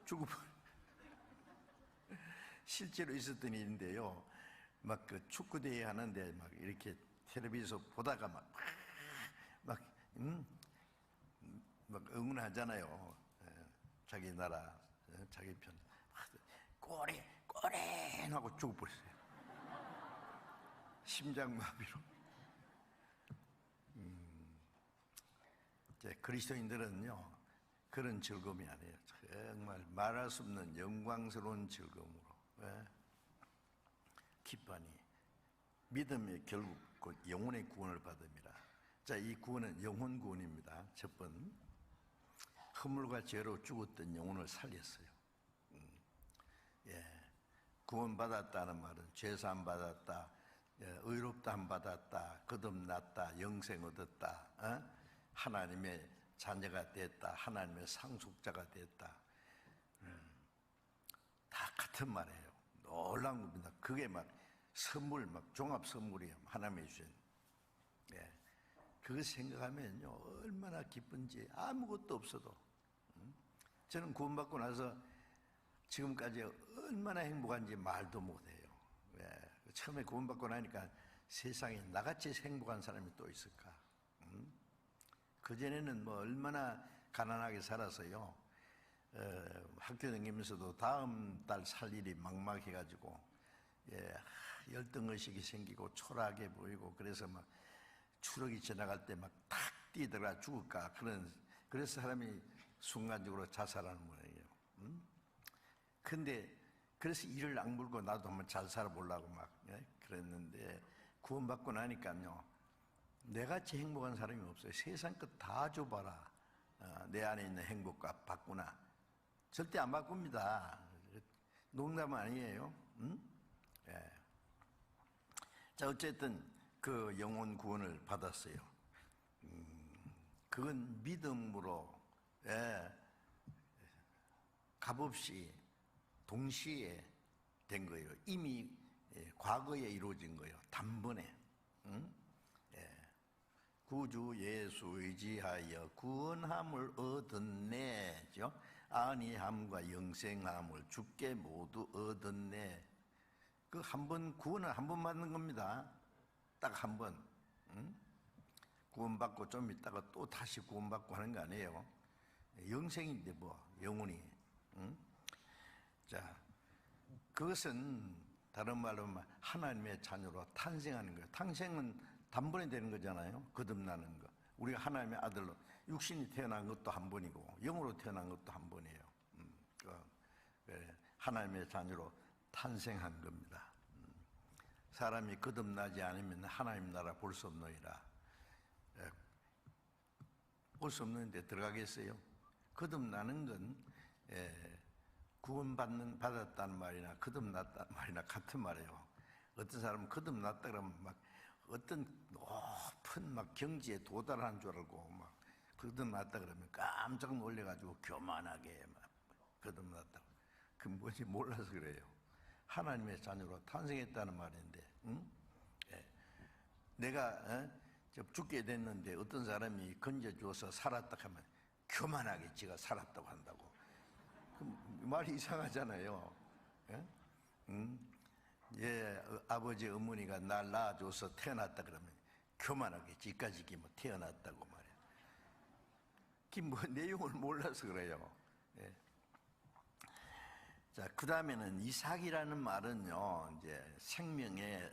죽어버. 실제로 있었던 일인데요. 막 그 축구 대회 하는데 막 이렇게 텔레비에서 보다가 막 응원하잖아요. 자기 나라, 자기 편. 꼬리 하고 죽어버렸어요. 심장마비로. 이제 그리스도인들은요 그런 즐거움이 아니에요. 정말 말할 수 없는 영광스러운 즐거움으로 기뻐하니 믿음의 결국 곧 영혼의 구원을 받음이라. 자, 이 구원은 영혼 구원입니다. 첫 번, 허물과 죄로 죽었던 영혼을 살렸어요. 구원받았다는 말은 죄사함 받았다, 의롭다함 받았다, 거듭났다, 영생 얻었다, 하나님의 자녀가 됐다, 하나님의 상속자가 됐다. 다 같은 말이에요. 놀라운 겁니다. 그게 막 선물, 막 종합 선물이에요. 하나님이 주신. 그거 생각하면요 얼마나 기쁜지. 아무것도 없어도. 저는 구원받고 나서 지금까지 얼마나 행복한지 말도 못해요. 처음에 구원받고 나니까 세상에 나같이 행복한 사람이 또 있을까? 그전에는 뭐 얼마나 가난하게 살아서요. 학교 다니면서도 다음 달 살 일이 막막해가지고 열등의식이 생기고 초라하게 보이고, 그래서 막 추럭이 지나갈 때 막 탁 뛰다가 죽을까 그래서 사람이 순간적으로 자살하는 거예요. 근데 그래서 이를 악물고 나도 한번 잘 살아보려고 막 그랬는데, 구원받고 나니까요 내같이 행복한 사람이 없어요. 세상 것 다 줘봐라, 내 안에 있는 행복과 바꾸나. 절대 안 바꿉니다. 농담 아니에요. 자, 어쨌든 그 영혼 구원을 받았어요. 그건 믿음으로 값없이 동시에 된 거예요. 이미 과거에 이루어진 거예요. 단번에. 구주 예수 의지하여 구원함을 얻었네죠. 안위함과 영생함을 주께 모두 얻었네. 그 한 번 구원을 한 번 받는 겁니다. 딱 한 번. 구원받고 좀 있다가 또 다시 구원받고 하는 거 아니에요. 영생인데 뭐 영혼이. 자, 그것은 다른 말로 하나님의 자녀로 탄생하는 거예요. 탄생은 단번에 되는 거잖아요. 거듭나는 거. 우리가 하나님의 아들로 육신이 태어난 것도 한 번이고 영으로 태어난 것도 한 번이에요. 하나님의 자녀로 탄생한 겁니다. 사람이 거듭나지 않으면 하나님 나라 볼 수 없느니라. 볼 수 없는데 들어가겠어요? 거듭나는 건 받았다는 말이나 거듭났다는 말이나 같은 말이에요. 어떤 사람은 거듭났다 그러면 막 어떤 높은 막 경지에 도달한 줄 알고 막 거듭났다 그러면 깜짝 놀래가지고 교만하게 막 거듭났다. 그 뭔지 몰라서 그래요. 하나님의 자녀로 탄생했다는 말인데, 내가 죽게 됐는데 어떤 사람이 건져주어서 살았다 하면 교만하게 지가 살았다고 한다고. 말이 이상하잖아요. 아버지 어머니가 날 낳아줘서 태어났다 그러면 교만하게 지까지 뭐 태어났다고 말이야. 뭐 내용을 몰라서 그래요. 자, 그 다음에는 이삭이라는 말은요, 이제 생명의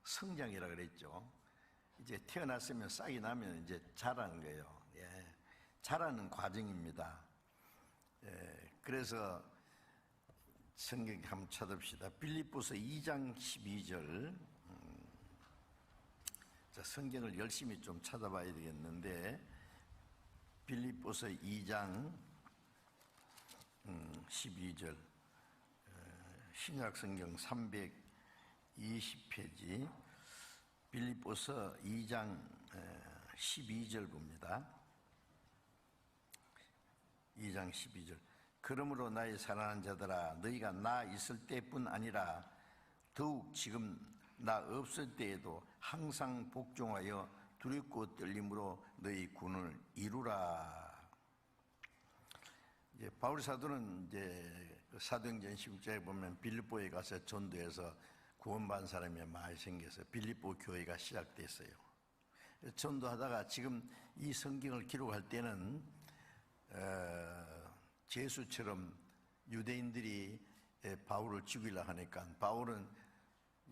성장이라 그랬죠. 이제 태어났으면 싹이 나면 이제 자라는 거예요. 자라는 과정입니다. 그래서 성경 한번 찾읍시다. 빌립보서 2장 12절. 자, 성경을 열심히 좀 찾아봐야 되겠는데, 빌립보서 2장 12절, 신약성경 320페이지 빌립보서 2장 12절 봅니다. 2장 12절. 그러므로 나의 사랑하는 자들아, 너희가 나 있을 때뿐 아니라 더욱 지금 나 없을 때에도 항상 복종하여 두렵고 떨림으로 너희 군을 이루라. 이제 바울 사도는 이제 사도행전 16장에 보면 빌립보에 가서 전도해서 구원받은 사람이 많이 생겨서 빌립보 교회가 시작됐어요. 전도하다가 지금 이 성경을 기록할 때는 제수처럼 유대인들이 바울을 죽이려 하니까 바울은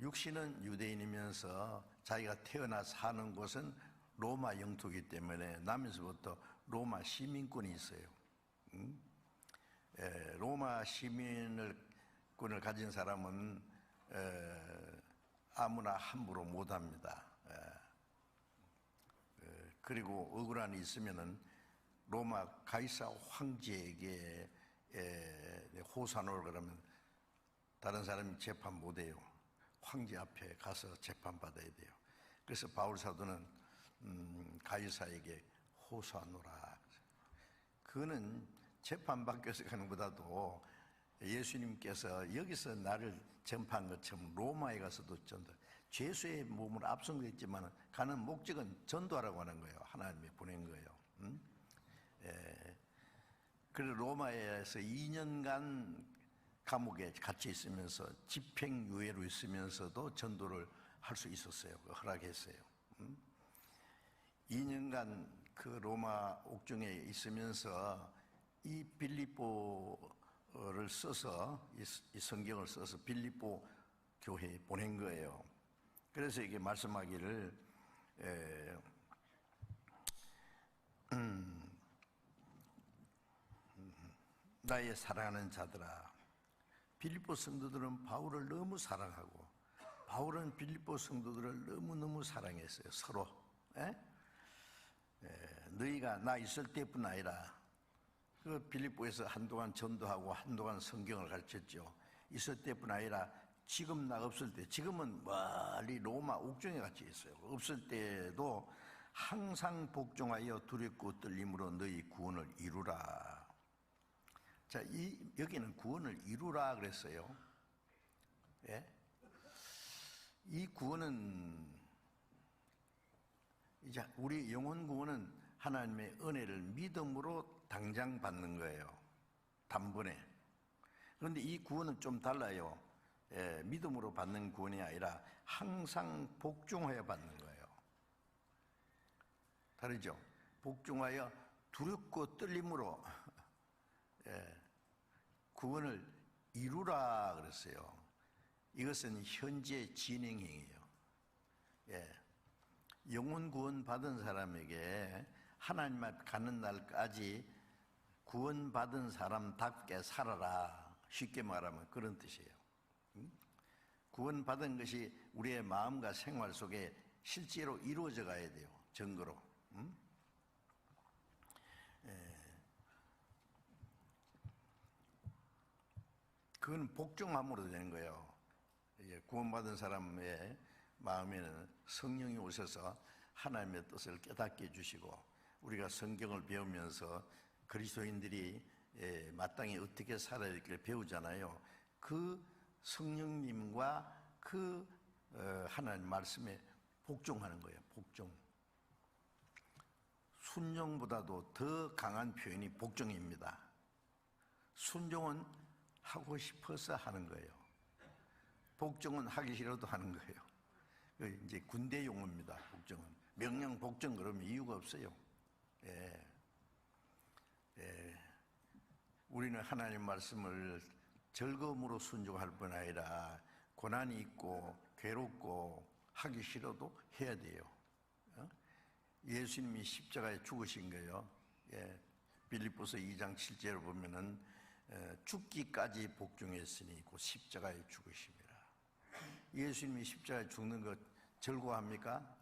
육신은 유대인이면서 자기가 태어나 사는 곳은 로마 영토이기 때문에 나면서부터 로마 시민권이 있어요. 로마 시민권을 가진 사람은 아무나 함부로 못합니다. 그리고 억울한 일이 있으면은 로마 가이사 황제에게 호소하노라 그러면 다른 사람이 재판 못해요. 황제 앞에 가서 재판받아야 돼요. 그래서 바울 사도는 가이사에게 호소하노라. 그거는 재판받기서 가는 것보다도 예수님께서 여기서 나를 전파한 것처럼 로마에 가서도 전도, 죄수의 몸으로 압송됐지만 가는 목적은 전도하라고 하는 거예요. 하나님이 보낸 거예요. 그래서 로마에서 2년간 감옥에 갇혀 있으면서 집행유예로 있으면서도 전도를 할 수 있었어요. 허락했어요. 2년간 그 로마 옥중에 있으면서 이 빌립보를 써서 이 성경을 써서 빌립보 교회에 보낸 거예요. 그래서 이게 말씀하기를 나의 사랑하는 자들아. 빌립보 성도들은 바울을 너무 사랑하고 바울은 빌립보 성도들을 너무너무 사랑했어요. 서로. 너희가 나 있을 때뿐 아니라 그 빌립보에서 한동안 전도하고 한동안 성경을 가르쳤죠. 있을 때뿐 아니라 지금 나 없을 때, 지금은 멀리 로마 옥중에 갇혀 있어요. 없을 때도 항상 복종하여 두렵고 떨림으로 너희 구원을 이루라. 자, 여기는 구원을 이루라 그랬어요. 예? 이 구원은 이제 우리 영혼 구원은 하나님의 은혜를 믿음으로 당장 받는 거예요. 단번에. 그런데 이 구원은 좀 달라요. 믿음으로 받는 구원이 아니라 항상 복종하여 받는 거예요. 다르죠? 복종하여 두렵고 떨림으로 구원을 이루라 그랬어요. 이것은 현재 진행형이에요. 영혼 구원 받은 사람에게 하나님 앞에 가는 날까지 구원 받은 사람답게 살아라. 쉽게 말하면 그런 뜻이에요. 구원 받은 것이 우리의 마음과 생활 속에 실제로 이루어져 가야 돼요. 증거로. 그건 복종함으로 되는 거예요. 구원받은 사람의 마음에는 성령이 오셔서 하나님의 뜻을 깨닫게 해주시고 우리가 성경을 배우면서 그리스도인들이 마땅히 어떻게 살아야 될지를 배우잖아요. 그 성령님과 그 하나님 말씀에 복종하는 거예요. 복종. 순종보다도 더 강한 표현이 복종입니다. 순종은 하고 싶어서 하는 거예요. 복종은 하기 싫어도 하는 거예요. 이제 군대 용어입니다. 복종은 명령 복종 그러면 이유가 없어요. 우리는 하나님 말씀을 즐거움으로 순종할 뿐 아니라 고난이 있고 괴롭고 하기 싫어도 해야 돼요. 예수님이 십자가에 죽으신 거예요. 빌립보서 2장 7절을 보면은 죽기까지 복종했으니 곧 십자가에 죽으심이라. 예수님이 십자가에 죽는 것 즐거워합니까?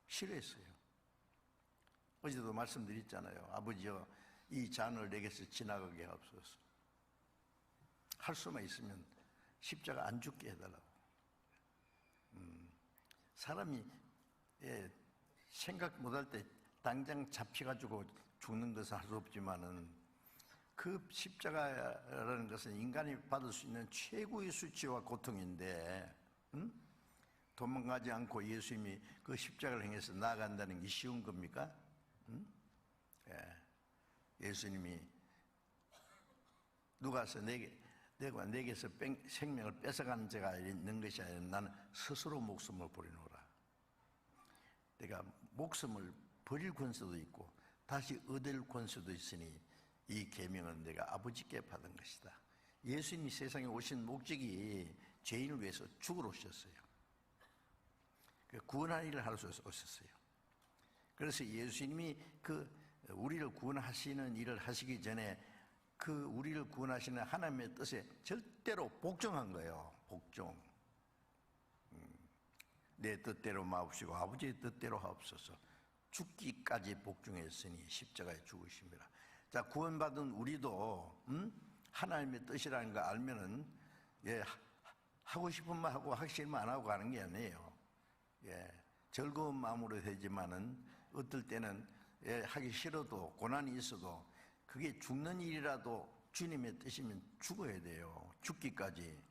싫어했어요. 어제도 말씀드렸잖아요. 아버지여 이 잔을 내게서 지나가게 하옵소서. 할 수만 있으면 십자가 안 죽게 해달라고. 사람이 생각 못할 때 당장 잡혀가지고 죽는 것은 할 수 없지만은 그 십자가라는 것은 인간이 받을 수 있는 최고의 수치와 고통인데, 도망가지 않고 예수님이 그 십자가를 행해서 나아간다는 게 쉬운 겁니까? 예수님이 누가서 내게서 생명을 뺏어가는 자가 있는 것이 아니라 나는 스스로 목숨을 버리노라. 내가 목숨을 버릴 권세도 있고 다시 얻을 권세도 있으니 이 계명은 내가 아버지께 받은 것이다. 예수님이 세상에 오신 목적이 죄인을 위해서 죽으러 오셨어요. 구원할 일을 하러 오셨어요. 그래서 예수님이 우리를 구원하시는 일을 하시기 전에 우리를 구원하시는 하나님의 뜻에 절대로 복종한 거예요. 복종. 내 뜻대로 마옵시고 아버지의 뜻대로 하옵소서. 죽기까지 복종했으니 십자가에 죽으심이라. 자, 구원받은 우리도 하나님의 뜻이라는 거 알면은 하고 싶은 말 하고 하기 싫은 말 안 하고 가는 게 아니에요. 즐거운 마음으로 되지만은 어떨 때는 하기 싫어도 고난이 있어도 그게 죽는 일이라도 주님의 뜻이면 죽어야 돼요. 죽기까지.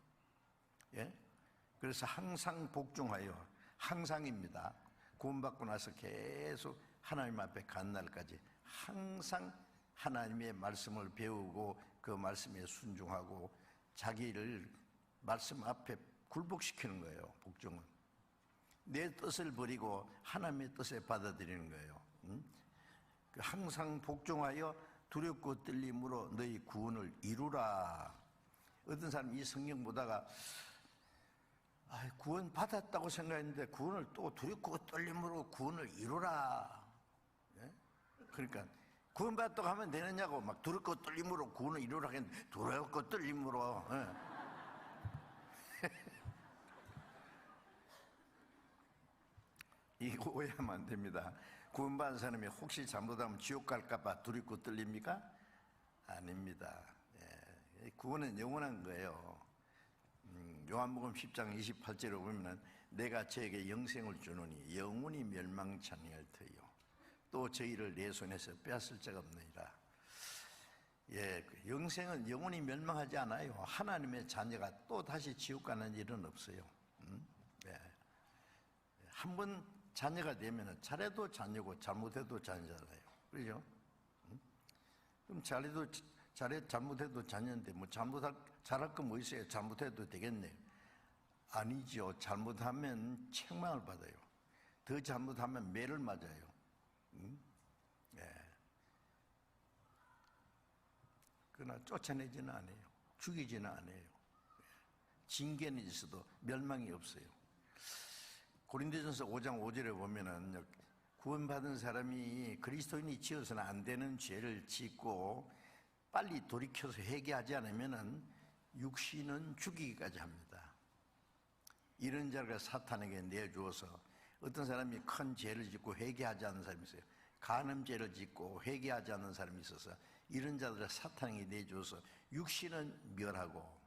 그래서 항상 복종하여, 항상입니다. 구원받고 나서 계속 하나님 앞에 간 날까지 항상 하나님의 말씀을 배우고 그 말씀에 순종하고 자기를 말씀 앞에 굴복시키는 거예요. 복종은 내 뜻을 버리고 하나님의 뜻에 받아들이는 거예요. 항상 복종하여 두렵고 떨림으로 너희 구원을 이루라. 어떤 사람이 이 성경 보다가 구원 받았다고 생각했는데 구원을 또 두렵고 떨림으로 구원을 이루라. 그러니까 구원 받았다고 하면 되느냐고 막 두렵고 떨림으로 구원을 이루라 했는데 두렵고 떨림으로. 이거 오해하면 안 됩니다. 구원받은 사람이 혹시 잘못하면 지옥 갈까봐 두렵고 떨립니까? 아닙니다. 구원은 영원한 거예요. 요한복음 10장 28절에 보면 내가 저에게 영생을 주노니 영원히 멸망치 아니할 터이요 또 저희를 내 손에서 빼앗을 자가 없느니라. 영생은 영원히 멸망하지 않아요. 하나님의 자녀가 또 다시 지옥 가는 일은 없어요. 한번 자녀가 되면 잘해도 자녀고 잘못해도 자녀잖아요. 그렇죠? 그럼 잘못해도 자녀인데 뭐 잘할 거 뭐 있어요? 잘못해도 되겠네요. 아니죠. 잘못하면 책망을 받아요. 더 잘못하면 매를 맞아요. 그러나 쫓아내지는 않아요. 죽이지는 않아요. 징계는 있어도 멸망이 없어요. 고린도전서 5장 5절에 보면은 구원받은 사람이 그리스도인이 지어서는 안 되는 죄를 짓고 빨리 돌이켜서 회개하지 않으면은 육신은 죽이기까지 합니다. 이런 자가 사탄에게 내주어서 어떤 사람이 큰 죄를 짓고 회개하지 않는 사람이 있어요. 간음죄를 짓고 회개하지 않는 사람이 있어서 이런 자들을 사탄에게 내주어서 육신은 멸하고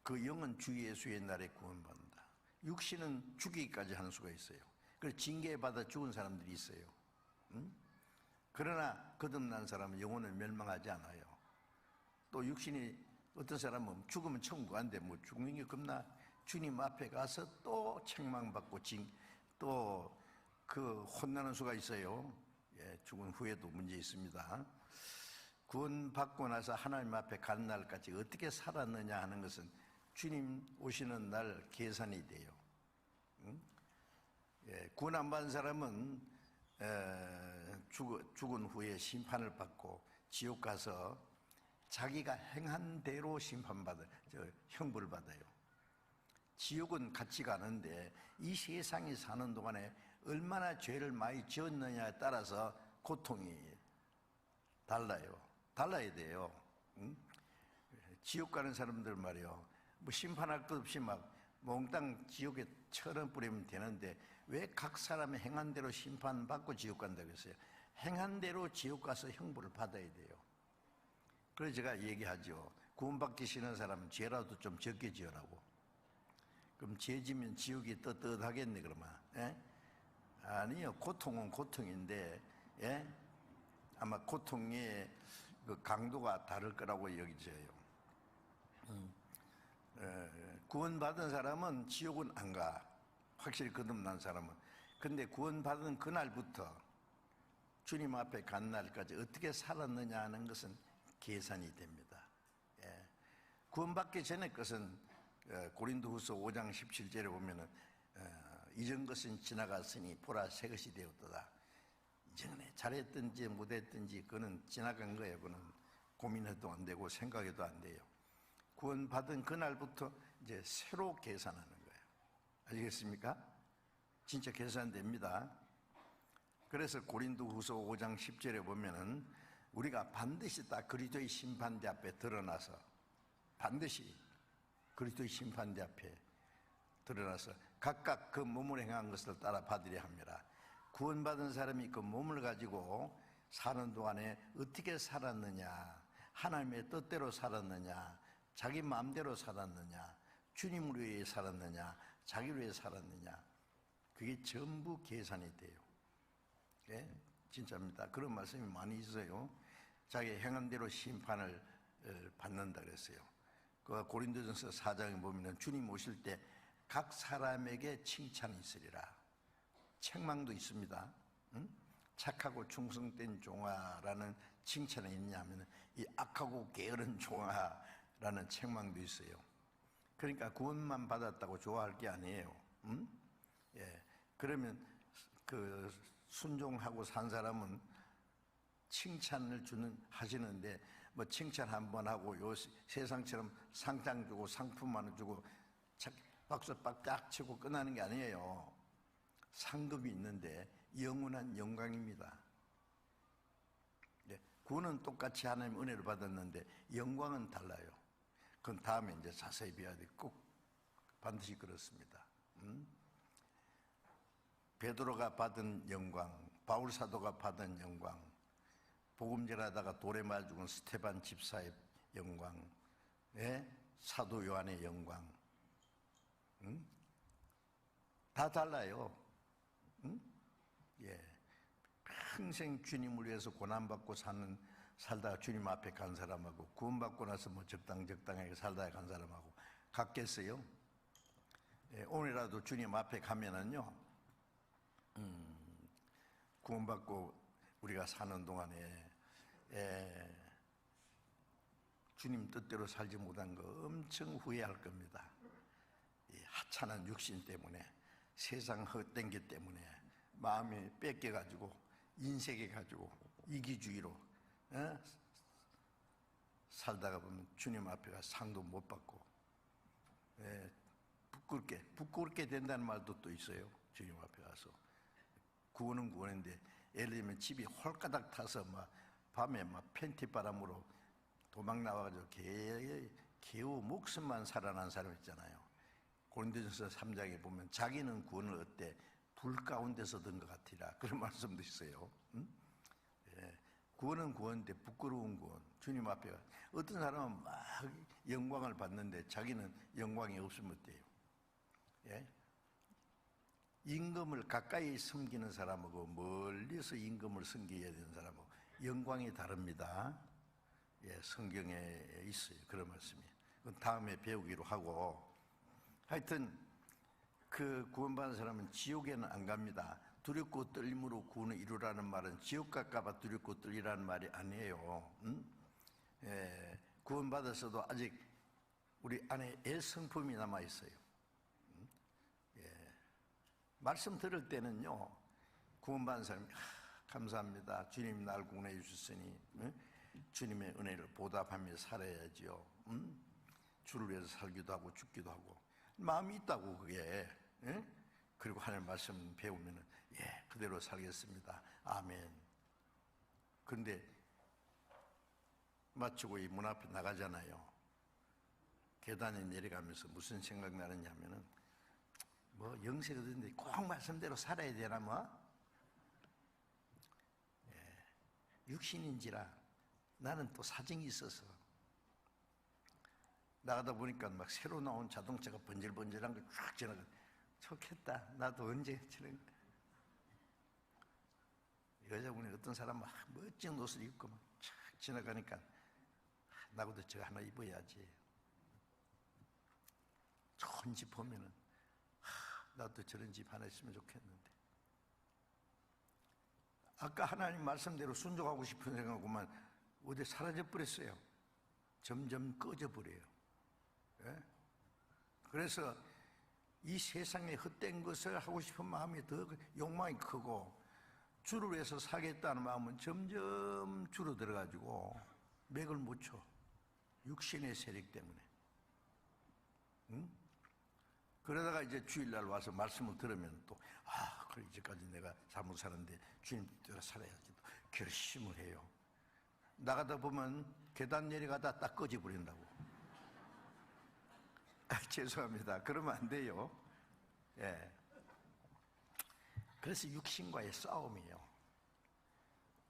그 영은 주 예수의 날에 구원받는다. 육신은 죽이기까지 하는 수가 있어요. 그래서 징계받아 죽은 사람들이 있어요. 그러나 거듭난 사람은 영혼을 멸망하지 않아요. 또 육신이 어떤 사람은 죽으면 천국 안 돼. 뭐 죽는 게 겁나 주님 앞에 가서 또 책망받고 또 그 혼나는 수가 있어요. 죽은 후에도 문제 있습니다. 구원받고 나서 하나님 앞에 가는 날까지 어떻게 살았느냐 하는 것은 주님 오시는 날 계산이 돼요. 구원 안 받은 사람은 죽은 후에 심판을 받고 지옥 가서 자기가 행한 대로 형벌을 받아요. 지옥은 같이 가는데 이 세상에 사는 동안에 얼마나 죄를 많이 지었느냐에 따라서 고통이 달라야 돼요. 지옥 가는 사람들 말이요, 뭐 심판할 것 없이 막 몽땅 지옥에 처럼 뿌리면 되는데 왜 각 사람의 행한 대로 심판받고 지옥 간다고 했어요? 행한 대로 지옥 가서 형벌을 받아야 돼요. 그래서 제가 얘기하죠. 구원받기 싫은 사람은 죄라도 좀 적게 지으라고. 그럼 죄 지면 지옥이 떳떳하겠네 그러면. 예? 아니요. 고통은 고통인데, 예? 아마 고통의 그 강도가 다를 거라고 여기져요. 구원받은 사람은 지옥은 안 가. 확실히 거듭난 사람은. 근데 구원받은 그날부터 주님 앞에 간 날까지 어떻게 살았느냐 하는 것은 계산이 됩니다. 예. 구원받기 전의 것은 고린도후서 5장 17절에 보면은 이전 것은 지나갔으니 보라 새 것이 되었도다. 이전에 잘했든지 못했든지 그거는 지나간 거예요. 그거는 고민해도 안 되고 생각해도 안 돼요. 구원받은 그날부터 이제 새로 계산하는 거예요. 아시겠습니까? 진짜 계산됩니다. 그래서 고린도후서 5장 10절에 보면은 우리가 반드시 다 그리스도의 심판대 앞에 드러나서 반드시 그리스도의 심판대 앞에 드러나서 각각 그 몸을 행한 것을 따라 받으려 합니다. 구원받은 사람이 그 몸을 가지고 사는 동안에 어떻게 살았느냐, 하나님의 뜻대로 살았느냐, 자기 마음대로 살았느냐, 주님을 위해 살았느냐, 자기를 위해 살았느냐, 그게 전부 계산이 돼요. 예? 진짜입니다. 그런 말씀이 많이 있어요. 자기 행한 대로 심판을 받는다 그랬어요. 그 고린도전서 4장에 보면 주님 오실 때 각 사람에게 칭찬이 있으리라. 책망도 있습니다. 응? 착하고 충성된 종아라는 칭찬이 있냐면 이 악하고 게으른 종아라는 책망도 있어요. 그러니까 구원만 받았다고 좋아할 게 아니에요. 응? 예. 그러면 그 순종하고 산 사람은 칭찬을 하시는데 뭐 칭찬 한번 하고 요 세상처럼 상장 주고 상품만 주고 박수 빡딱 치고 끝나는 게 아니에요. 상급이 있는데 영원한 영광입니다. 네, 구원은 똑같이 하나님 은혜를 받았는데 영광은 달라요. 그건 다음에 이제 자세히 배워야 돼. 꼭 반드시 그렇습니다. 베드로가 받은 영광, 바울 사도가 받은 영광, 복음 전하다가 돌에 맞아 죽은 스테반 집사의 영광, 예? 사도 요한의 영광, 다 달라요. 예. 평생 주님을 위해서 고난받고 살다가 주님 앞에 간 사람하고 구원받고 나서 뭐 적당하게 살다가 간 사람하고 같겠어요? 예, 오늘이라도 주님 앞에 가면은요, 구원받고 우리가 사는 동안에 주님 뜻대로 살지 못한 거 엄청 후회할 겁니다. 이 하찮은 육신 때문에, 세상 헛된 게 때문에 마음이 뺏겨가지고 인색해가지고 이기주의로 살다가 보면 주님 앞에 가 상도 못 받고 부끄럽게 된다는 말도 또 있어요. 주님 앞에 가서 구원은 구원인데 예를 들면 집이 홀가닥 타서 막 밤에 막 팬티 바람으로 도망 나와가지고 겨우 목숨만 살아난 사람 있잖아요. 고린도전서 3장에 보면 자기는 구원을 얻되 불 가운데서 든 것 같으라 그런 말씀도 있어요. 예. 구원은 구원인데 부끄러운 구원. 주님 앞에 어떤 사람은 막 영광을 받는데 자기는 영광이 없으면 어때요? 예? 임금을 가까이 섬기는 사람하고 멀리서 임금을 섬겨야 되는 사람하고 영광이 다릅니다. 예, 성경에 있어요. 그런 말씀이. 그건 다음에 배우기로 하고, 하여튼 그 구원받은 사람은 지옥에는 안 갑니다. 두렵고 떨림으로 구원을 이루라는 말은 지옥 갈까봐 두렵고 떨리라는 말이 아니에요. 예, 구원받았어도 아직 우리 안에 애성품이 남아있어요. 예, 말씀 들을 때는요, 구원받은 사람이 감사합니다. 주님 날 구원해 주셨으니 주님의 은혜를 보답하며 살아야지요. 주를 위해서 살기도 하고 죽기도 하고 마음이 있다고 그게. 그리고 하나님 말씀 배우면은 그대로 살겠습니다. 아멘. 그런데 마치고 이 문 앞에 나가잖아요. 계단에 내려가면서 무슨 생각 나느냐면은 뭐 영세가 되는데 꼭 말씀대로 살아야 되나 뭐? 육신인지라 나는 또 사정이 있어서 나가다 보니까 막 새로 나온 자동차가 번질번질한 거 쫙 지나가. 좋겠다. 나도 언제 저런 여자분이 어떤 사람 막 멋진 옷을 입고 막 쫙 지나가니까 나도 저거 하나 입어야지. 좋은 집 보면은 나도 저런 집 하나 있으면 좋겠는데. 아까 하나님 말씀대로 순종하고 싶은 생각하고만 어디 사라져 버렸어요. 점점 꺼져 버려요. 예? 그래서 이 세상에 헛된 것을 하고 싶은 마음이 더 욕망이 크고 주를 위해서 살겠다는 마음은 점점 줄어들어가지고 맥을 못 쳐. 육신의 세력 때문에. 응? 그러다가 이제 주일날 와서 말씀을 들으면 또 그래 이제까지 내가 잘못 사는데 주님 뜻대로 살아야지 또 결심을 해요. 나가다 보면 계단 내려가다 딱 꺼져 버린다고. 죄송합니다. 그러면 안 돼요. 예. 그래서 육신과의 싸움이에요.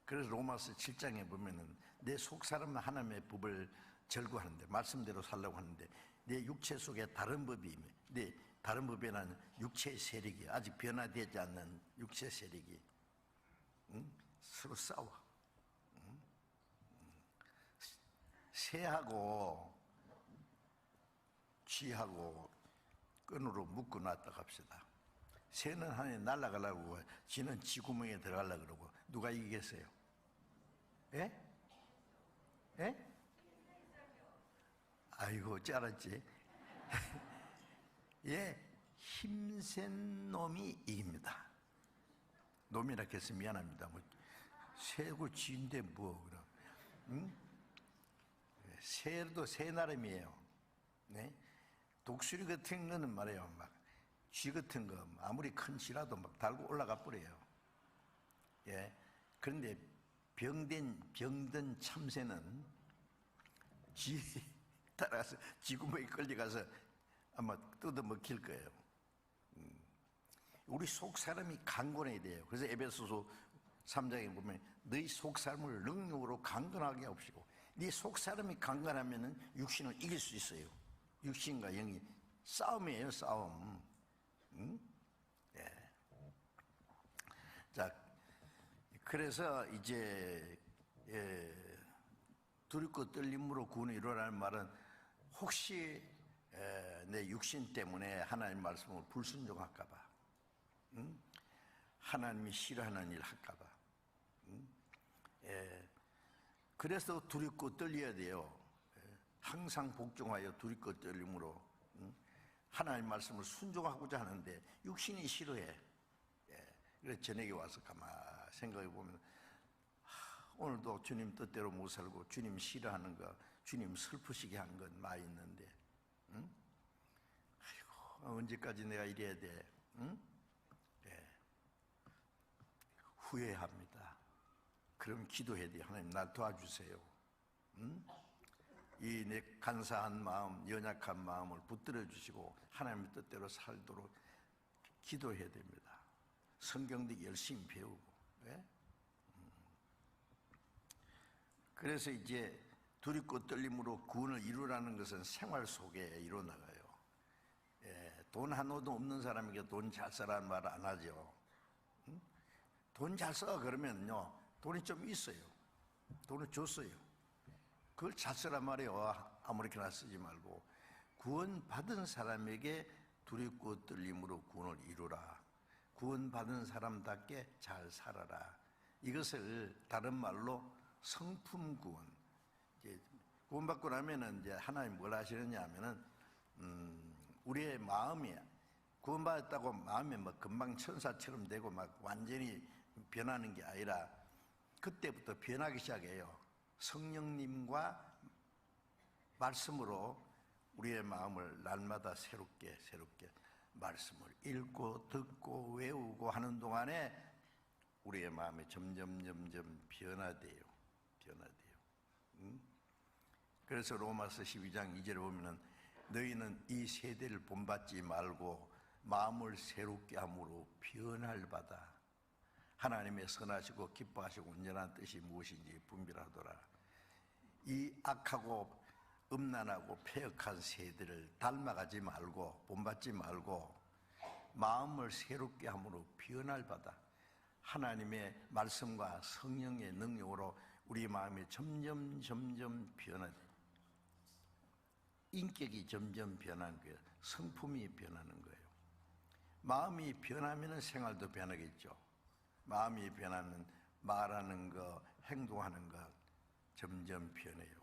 그래서 로마서 7장에 보면은 내 속사람은 하나님의 법을 절구하는데 말씀대로 살려고 하는데 내 육체 속에 다른 법이 내 다른 법에는 육체의 세력이 아직 변화되지 않는 육체 세력이 서로 싸워. 새하고 쥐하고 끈으로 묶어놨다 갑시다. 새는 하늘에 날아가려고 쥐는 쥐구멍에 들어가려고 그러고 누가 이기겠어요? 예? 예? 아이고 짤았지. 예, 힘센 놈이 이깁니다. 놈이라 해서 미안합니다. 뭐 새고 쥐인데 뭐 그럼? 응? 새도 새 나름이에요. 네? 독수리 같은 거는 말이에요. 막 쥐 같은 거 아무리 큰 쥐라도 막 달고 올라가 버려요. 예. 그런데 병든 참새는 쥐 따라가서 쥐구멍에 끌려가서 아마 뜯어먹힐 거예요. 우리 속 사람이 강건해야 돼요. 그래서 에베소서 3장에 보면 너희 속 사람을 능력으로 강건하게 하옵시고, 네 속 사람이 강건하면은 육신을 이길 수 있어요. 육신과 영이 싸움이에요, 싸움. 예. 자, 그래서 이제 두렵고 떨림으로 구원을 이루라는 말은 혹시 내 육신 때문에 하나님 말씀을 불순종할까봐, 하나님이 싫어하는 일 할까봐, 그래서 두렵고 떨려야 돼요. 항상 복종하여 두렵고 떨림으로 하나님 말씀을 순종하고자 하는데 육신이 싫어해. 그래서 저녁에 와서 가만히 생각해 보면 오늘도 주님 뜻대로 못 살고 주님 싫어하는 거, 주님 슬프시게 한 건 많이 있는데, 아이고 언제까지 내가 이래야 돼? 후회합니다. 그럼 기도해야 돼. 하나님 날 도와주세요. 이 내 간사한 마음, 연약한 마음을 붙들어 주시고 하나님의 뜻대로 살도록 기도해야 됩니다. 성경도 열심히 배우고. 그래서 이제 두렵고 떨림으로 구원을 이루라는 것은 생활 속에 이루어나가요. 돈 한 호도 없는 사람에게 돈 잘 써라는 말 안 하죠. 돈 잘 써 그러면요 돈이 좀 있어요. 돈을 줬어요. 그걸 잘 쓰란 말이에요. 아무렇게나 쓰지 말고 구원받은 사람에게 두렵고 떨림으로 구원을 이루라. 구원받은 사람답게 잘 살아라. 이것을 다른 말로 성품 구원. 이제 구원받고 나면은 이제 하나님 뭘 하시느냐 하면은 우리의 마음이 구원받았다고 마음이 막 금방 천사처럼 되고 막 완전히 변하는 게 아니라 그때부터 변하기 시작해요. 성령님과 말씀으로 우리의 마음을 날마다 새롭게 말씀을 읽고 듣고 외우고 하는 동안에 우리의 마음이 점점 변화돼요. 그래서 로마서 12장 2절에 보면은 너희는 이 세대를 본받지 말고 마음을 새롭게 함으로 변할 바다. 하나님의 선하시고 기뻐하시고 온전한 뜻이 무엇인지 분별하더라. 악하고 음란하고 폐역한 세대를 닮아가지 말고 본받지 말고 마음을 새롭게 함으로 변화를 받아 하나님의 말씀과 성령의 능력으로 우리 마음이 점점 변하는, 인격이 점점 변하는 거예요. 성품이 변하는 거예요. 마음이 변하면 생활도 변하겠죠. 마음이 변하면 말하는 거, 행동하는 것 점점 변해요.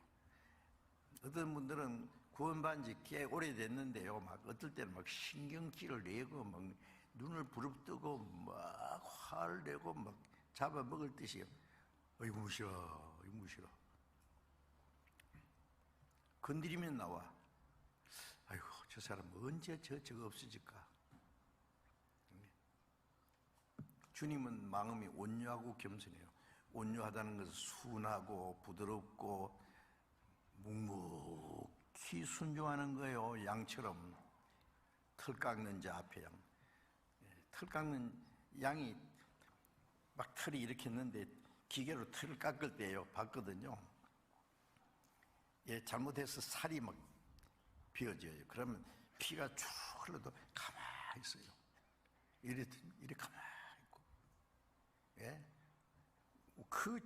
어떤 분들은 구원받은 지 꽤 오래됐는데요, 막 어떨 때는 막 신경질을 내고 막 눈을 부릅뜨고 막 화를 내고 막 잡아먹을 듯이 어이구 무시러, 어이구 무시러. 건드리면 나와. 아이고 저 사람 언제 저거 없어질까. 주님은 마음이 온유하고 겸손해요. 온유하다는 것은 순하고 부드럽고 묵묵히 순종하는 거예요. 양처럼. 털 깎는 자 앞에 양. 털 깎는 양이 막 털이 이렇게 있는데 기계로 털을 깎을 때요 봤거든요. 예, 잘못해서 살이 막 비어져요. 그러면 피가 쭉 흘러도 가만히 있어요. 이래 가만히 있고. 예? 그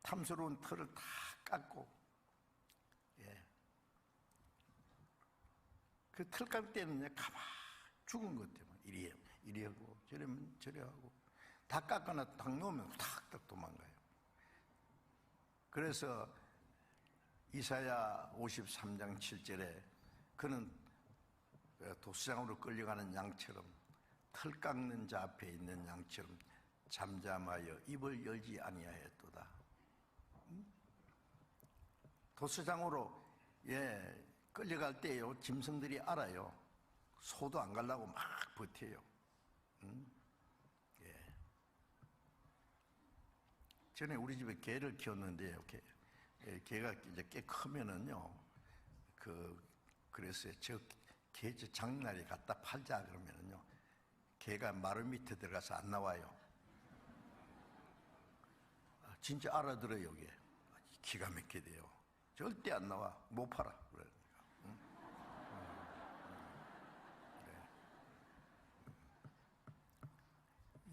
탐스러운 털을 다 깎고, 예. 그 털 깎을 때는 가만히 죽은 것 때문에 이리 하고 저러면 저래 하고 다 깎거나 딱 놓으면 탁탁 도망가요. 그래서 이사야 53장 7절에 그는 도수장으로 끌려가는 양처럼 털 깎는 자 앞에 있는 양처럼 잠잠하여 입을 열지 아니하였도다. 도수장으로 끌려갈 때요 짐승들이 알아요. 소도 안 가려고 막 버텨요. 예. 전에 우리 집에 개를 키웠는데요. 개가 이제 꽤 크면은요, 그랬어요. 개 장날에 갖다 팔자 그러면은요, 개가 마루 밑에 들어가서 안 나와요. 진짜 알아들어요, 이게. 기가 막히게 돼요. 절대 안 나와. 못 팔아. 그래.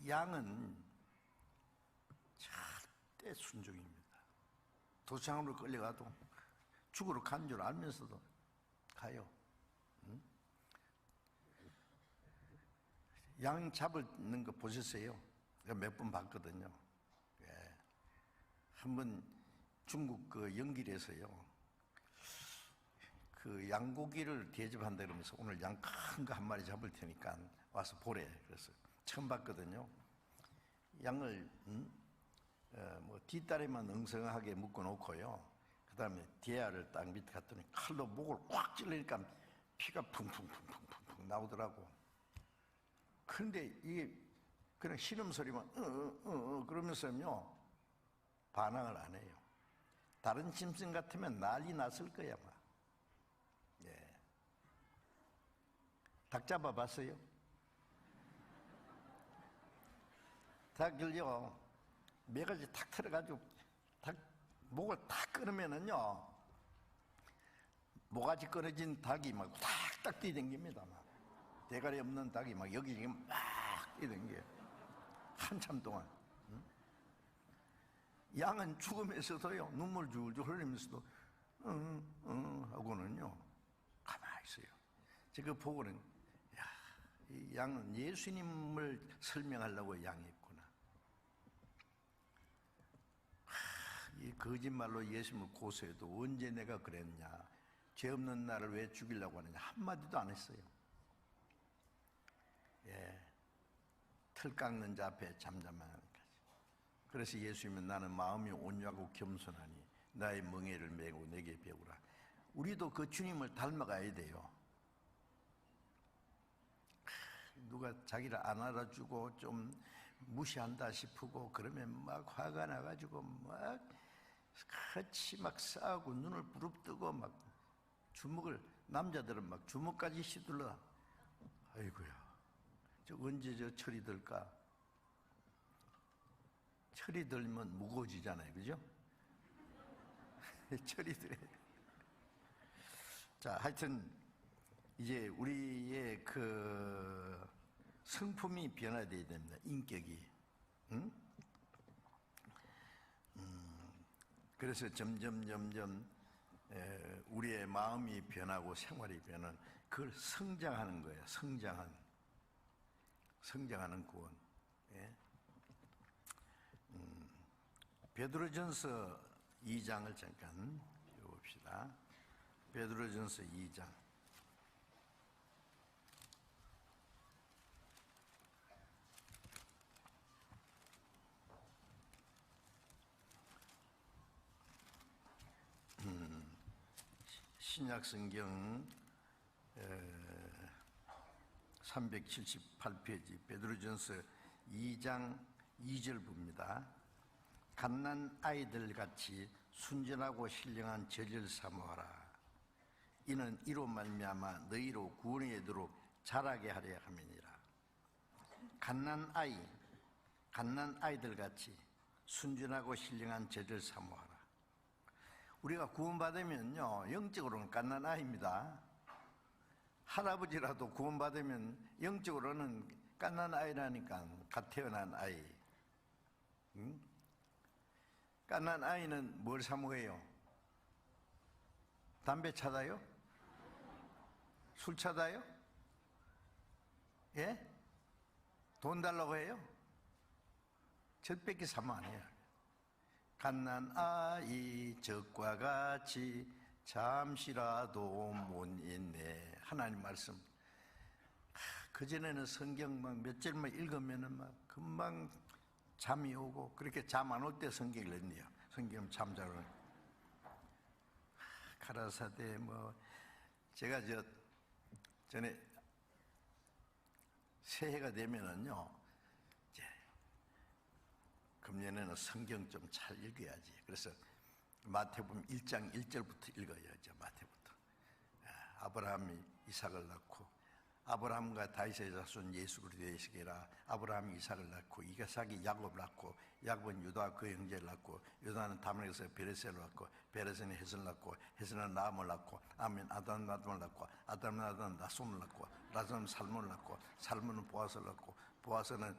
양은 절대 순종입니다. 도상으로 끌려가도 죽으러 간 줄 알면서도 가요. 양 잡는 거 보셨어요? 몇 번 봤거든요. 예. 한번 중국 그 연길에서요, 그 양고기를 대접한다 그러면서 오늘 양 큰 거 한 마리 잡을 테니까 와서 보래. 그래서 처음 봤거든요. 양을 뭐 뒷다리만 엉성하게 묶어 놓고요. 그 다음에 대야를 딱 밑에 갔더니 칼로 목을 꽉 찔러니까 피가 쿵쿵쿵쿵쿵 나오더라고. 그런데 이게 그냥 신음소리만 그러면서요 반항을 안 해요. 다른 짐승 같으면 난리 났을 거야 아마. 예. 닭 잡아봤어요? 닭을요 매가지 탁 틀어가지고 닭 목을 탁 끊으면은요 모가지 끊어진 닭이 막 탁탁 뛰댕깁니다. 막 대가리 없는 닭이 막 여기저기 막 뛰댕겨 한참 동안. 양은 죽으면서도요 눈물 줄줄 흘리면서도 하고는요 가만히 있어요. 제가 보고는 이 양은 예수님을 설명하려고 양했구나. 이 거짓말로 예수님을 고소해도 언제 내가 그랬냐, 죄 없는 나를 왜 죽이려고 하느냐 한마디도 안 했어요. 예, 털 깎는 자 앞에 잠잠하는 까지. 그래서 예수님은 나는 마음이 온유하고 겸손하니 나의 멍에를 메고 내게 배우라. 우리도 그 주님을 닮아가야 돼요. 누가 자기를 안 알아주고 좀 무시한다 싶고 그러면 막 화가 나가지고 막 같이 막 싸우고 눈을 부릅뜨고 막 주먹을, 남자들은 막 주먹까지 휘둘러. 아이고야, 저 언제 저 철이 들까? 철이 들면 무거워지잖아요, 그죠? 처리돼. 자, 하여튼 이제 우리의 그 성품이 변화되어야 됩니다. 인격이. 응? 그래서 점점 우리의 마음이 변하고 생활이 변하는, 그걸 성장하는 거예요. 성장하는 구원. 예? 베드로전서 2장을 잠깐 읽어봅시다. 베드로전서 2장. 신약성경 378페이지 베드로전서 2장 2절 봅니다. 갓난 아이들 같이 순전하고 신령한 저질 삼아라. 이는 이로 말미암아 너희로 구원에 이르도록 자라게 하려 함이니라. 갓난 아이들 같이 순전하고 신령한 저질 삼아라. 우리가 구원받으면요, 영적으로는 갓난 아이입니다. 할아버지라도 구원받으면 영적으로는 갓난 아이라니까. 갓 태어난 아이. 응? 갓난 아이는 뭘 사모해요? 담배 차다요? 술 차다요? 예? 돈 달라고 해요? 젖밖에 사모 안 해요. 갓난 아이 젖과 같이 잠시라도 못 있네. 하나님 말씀. 그전에는 성경 막 몇 절만 읽으면은 막 금방 잠이 오고, 그렇게 잠 안 올 때 성경을 읽네요. 성경 잠 잘 오는. 가라사대 제가 전에 새해가 되면은요, 이제 금년에는 성경 좀 잘 읽어야지. 그래서 마태복음 1장 1절부터 읽어야죠. 마태부터. 아브라함이 이삭을 낳고, 아브라함과 다윗의 자손 예수 그리스도의 이삭이라. 아브라함이 이삭을 낳고, 이삭이 야곱을 낳고, 야곱은 유다와 그 형제를 낳고, 유다는 다말에서 베레스를 낳고, 베레스는 헷을 낳고, 헷은 나함을 낳고, 나함은 아담을 낳고, 아담은 나손을 낳고, 나손은 살몬을 낳고, 살몬은 보아스를 낳고, 보아스는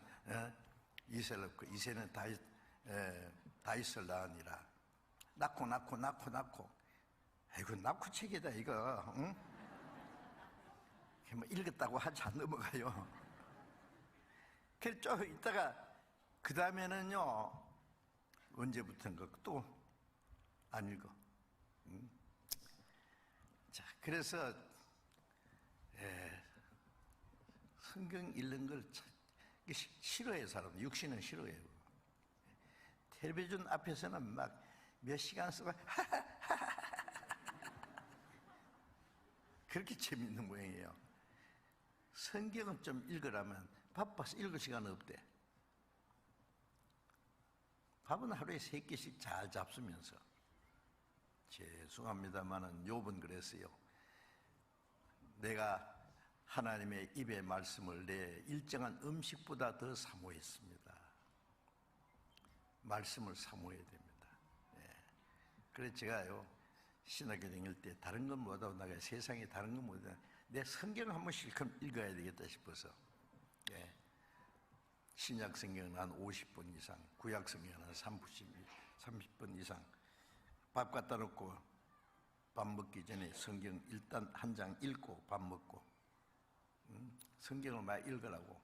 이새를 낳고, 이새는 다윗을 낳으니라. 낳고. 아이고, 낳고 책이다 이거. 응? 읽었다고 하지 안 넘어가요. 그래서 좀 이따가 그 다음에는요, 언제부턴가 또 안 읽어. 자, 그래서 성경 읽는 걸 싫어해요. 사람 육신은 싫어해요. 텔레비전 앞에서는 막 몇 시간 쓰고 그렇게 재밌는 모양이에요. 성경은 좀 읽으라면 바빠서 읽을 시간 없대. 밥은 하루에 3끼씩 잘 잡수면서. 죄송합니다마는 욥은 그랬어요. 내가 하나님의 입의 말씀을 내 일정한 음식보다 더 사모했습니다. 말씀을 사모해야 됩니다. 그래서 제가요, 신학교 다닐 때 다른 건 못하고 나가 세상에 다른 건 못하고 내 성경을 한 번씩 읽어야 되겠다 싶어서, 신약 성경은 한 50번 이상, 구약 성경은 한 30번 이상 밥 갖다 놓고 밥 먹기 전에 성경 일단 한 장 읽고 밥 먹고, 성경을 많이 읽으라고.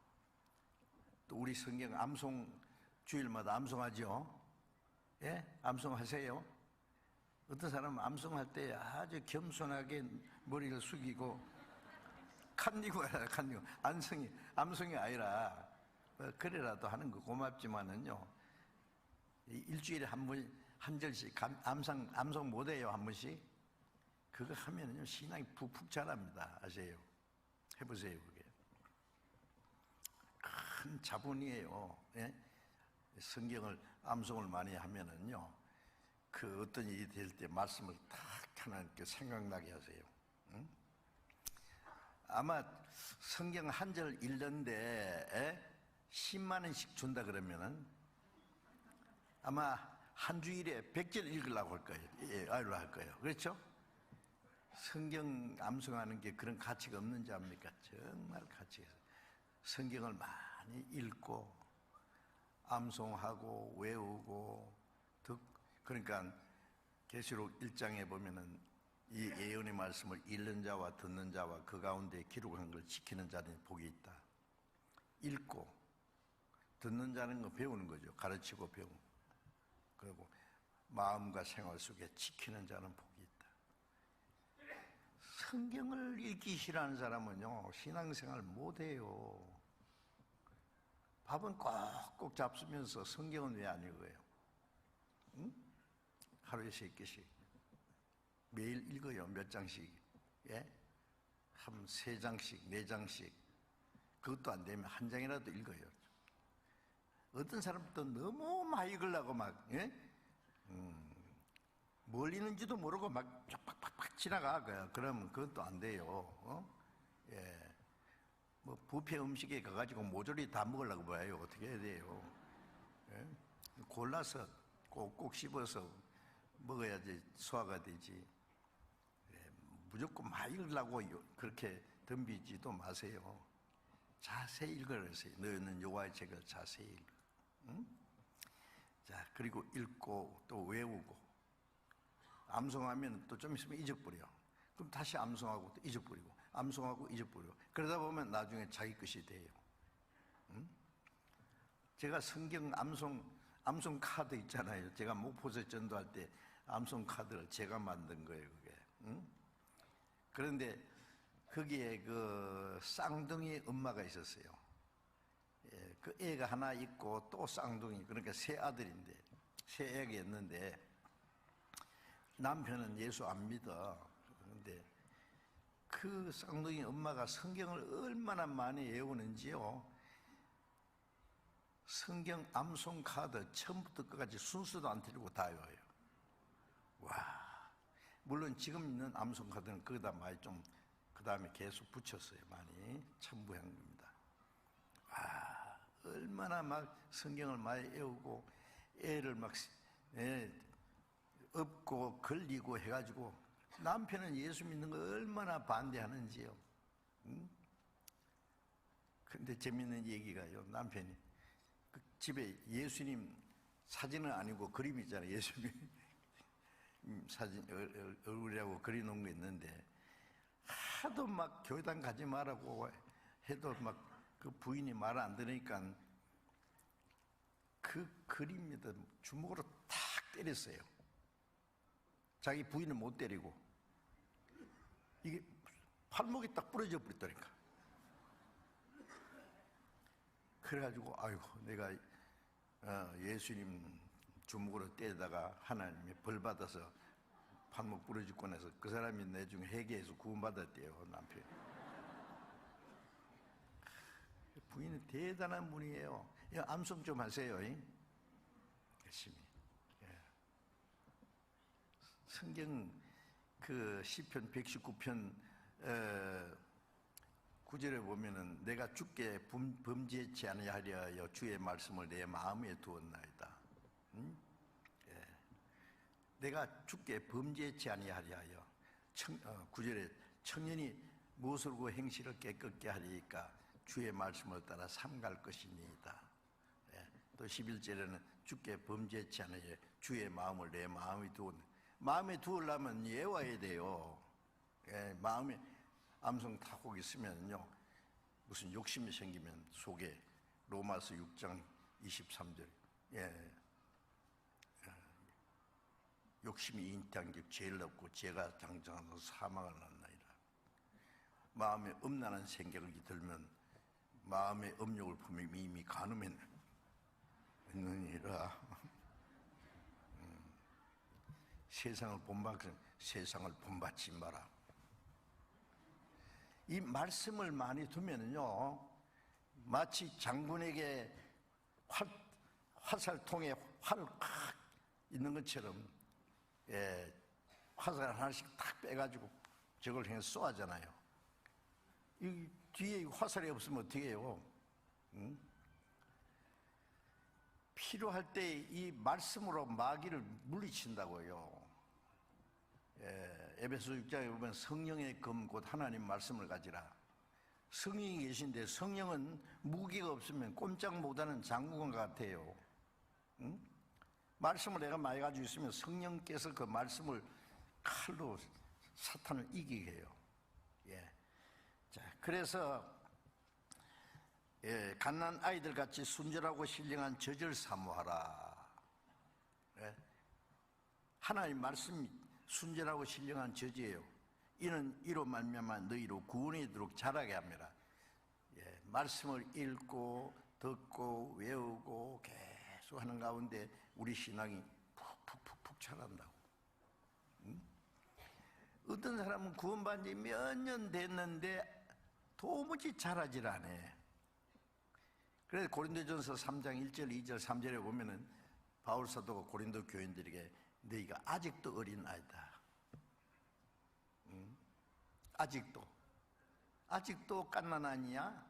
또 우리 성경 암송 주일마다 암송하죠. 예? 암송하세요. 어떤 사람은 암송할 때 아주 겸손하게 머리를 숙이고 칸니고 암송이 아니라 그래라도 하는 거 고맙지만은요, 일주일에 한 절씩 암송 못해요. 한 번씩. 그거 하면은요, 신앙이 푹푹 자랍니다. 아세요? 해보세요. 그게 큰 자본이에요. 예? 성경을 암송을 많이 하면은요, 그 어떤 일이 될 때 말씀을 딱 하나님께 생각나게 하세요. 응? 아마 성경 한 절 읽는데 10만 원씩 준다 그러면은 아마 한 주일에 100절 읽으려고 할 거예요. 알로 할 거예요. 그렇죠? 성경 암송하는 게 그런 가치가 없는지 압니까? 정말 가치가 있어요. 성경을 많이 읽고 암송하고 외우고 그러니까 계시록 1장에 보면은 이 예언의 말씀을 읽는 자와 듣는 자와 그 가운데 기록한 걸 지키는 자는 복이 있다. 읽고 듣는 자는 거 배우는 거죠. 가르치고 배우고. 그리고 마음과 생활 속에 지키는 자는 복이 있다. 성경을 읽기 싫어하는 사람은요, 신앙생활 못해요. 밥은 꼭꼭 잡수면서 성경은 왜 안 읽어요? 응? 하루에 3개씩. 매일 읽어요. 몇 장씩. 예? 한 3장씩, 4장씩. 그것도 안 되면 한 장이라도 읽어요. 어떤 사람도 너무 많이 읽으려고 막, 예? 뭘 읽는지도 모르고 막 팍팍팍 지나가. 그러면 그것도 안 돼요. 예. 뭐, 뷔페 음식에 가가지고 모조리 다 먹으려고 봐요. 어떻게 해야 돼요? 예? 골라서 꼭꼭 씹어서 먹어야지 소화가 되지. 예. 무조건 많이 읽으려고 그렇게 덤비지도 마세요. 자세히 읽으세요. 너희는 여호와의 책을 자세히 읽어. 응? 자, 그리고 읽고 또 외우고 암송하면 또 좀 있으면 잊어버려. 그럼 다시 암송하고 또 잊어버리고 암송하고 잊어버리고 그러다 보면 나중에 자기 것이 돼요. 응? 제가 성경 암송 카드 있잖아요. 제가 목포에서 전도할 때 암송 카드를 제가 만든 거예요. 그게. 응? 그런데 거기에 그 쌍둥이 엄마가 있었어요. 예, 그 애가 하나 있고 또 쌍둥이, 그러니까 세 아들인데, 세 애가 있는데 남편은 예수 안 믿어. 그런데 그 쌍둥이 엄마가 성경을 얼마나 많이 외우는지요. 성경 암송 카드 처음부터 끝까지 순서도 안 틀리고 다 외워요. 와, 물론 지금 있는 암송 카드는 거기다 많이 좀 그 다음에 계속 붙였어요. 많이 첨부한 겁니다. 와, 얼마나 막 성경을 많이 외우고 애를 막 업고 걸리고 해가지고 남편은 예수 믿는 거 얼마나 반대하는지요. 응? 근데 재밌는 얘기가요. 남편이 그 집에 예수님 사진은 아니고 그림 있잖아요. 예수님 사진 얼굴이라고 그려놓은 거 있는데 하도 막 교회당 가지 말라고 해도 막 그 부인이 말 안 들으니까 그 그림에다 주먹으로 탁 때렸어요. 자기 부인을 못 때리고 이게 팔목이 딱 부러져 버렸다니까. 그래가지고 아이고 내가 예수님 주먹으로 때리다가 하나님이 벌 받아서 팔목 부러지고 나서 그 사람이 나중에 회개해서 구원받았대요. 남편이. 부인은 대단한 분이에요. 암송 좀 하세요. 열심히. 성경 그 시편 119편 9절에 보면은 내가 주께 범죄치 아니하려 주의 말씀을 내 마음에 두었나이다. 응? 예. 내가 주께 범죄치 아니하려 9절에 청년이 무엇으로 행실을 깨끗게 하리까 주의 말씀을 따라 삼갈 것이니이다. 예. 또 11절에는 주께 범죄치 않으려 주의 마음을 내 마음에 마음에 두으려면 예와야 돼요. 예. 마음에 암송 타고 있으면요 무슨 욕심이 생기면 속에 로마서 6장 23절 욕심이 인태한 게 죄를 얻고 죄가 장정하면서 사망을 낳나이다. 마음에 음란한 생각이 들면 마음의 음욕을 품으면 이미 간음했느니라. 세상을 본받지 마라. 이 말씀을 많이 두면요 마치 장군에게 화살통에 활 있는 것처럼 화살 하나씩 탁 빼가지고 저걸 그냥 쏘아잖아요. 이 뒤에 화살이 없으면 어떻게 해요? 응? 필요할 때 이 말씀으로 마귀를 물리친다고요. 에베소 6장에 보면 성령의 검 곧 하나님 말씀을 가지라. 성령이 계신데 성령은 무기가 없으면 꼼짝 못하는 장구관 같아요. 응? 말씀을 내가 많이 가지고 있으면 성령께서 그 말씀을 칼로 사탄을 이기게 해요. 자, 그래서 갓난 아이들 같이 순절하고 신령한 젖을 사모하라. 하나님 말씀이 순전하고 신령한 젖이에요. 이는 이로 말미암아 너희로 구원이 이르도록 자라게 합니다. 말씀을 읽고 듣고 외우고 계속 하는 가운데 우리 신앙이 푹푹푹푹 자란다고. 어떤 사람은 구원받은 지 몇 년 됐는데 도무지 자라질 않아. 그래서 고린도전서 3장 1절, 2절, 3절에 보면은 바울 사도가 고린도 교인들에게 너희가 아직도 어린 아이다. 아직도 갓난아니야?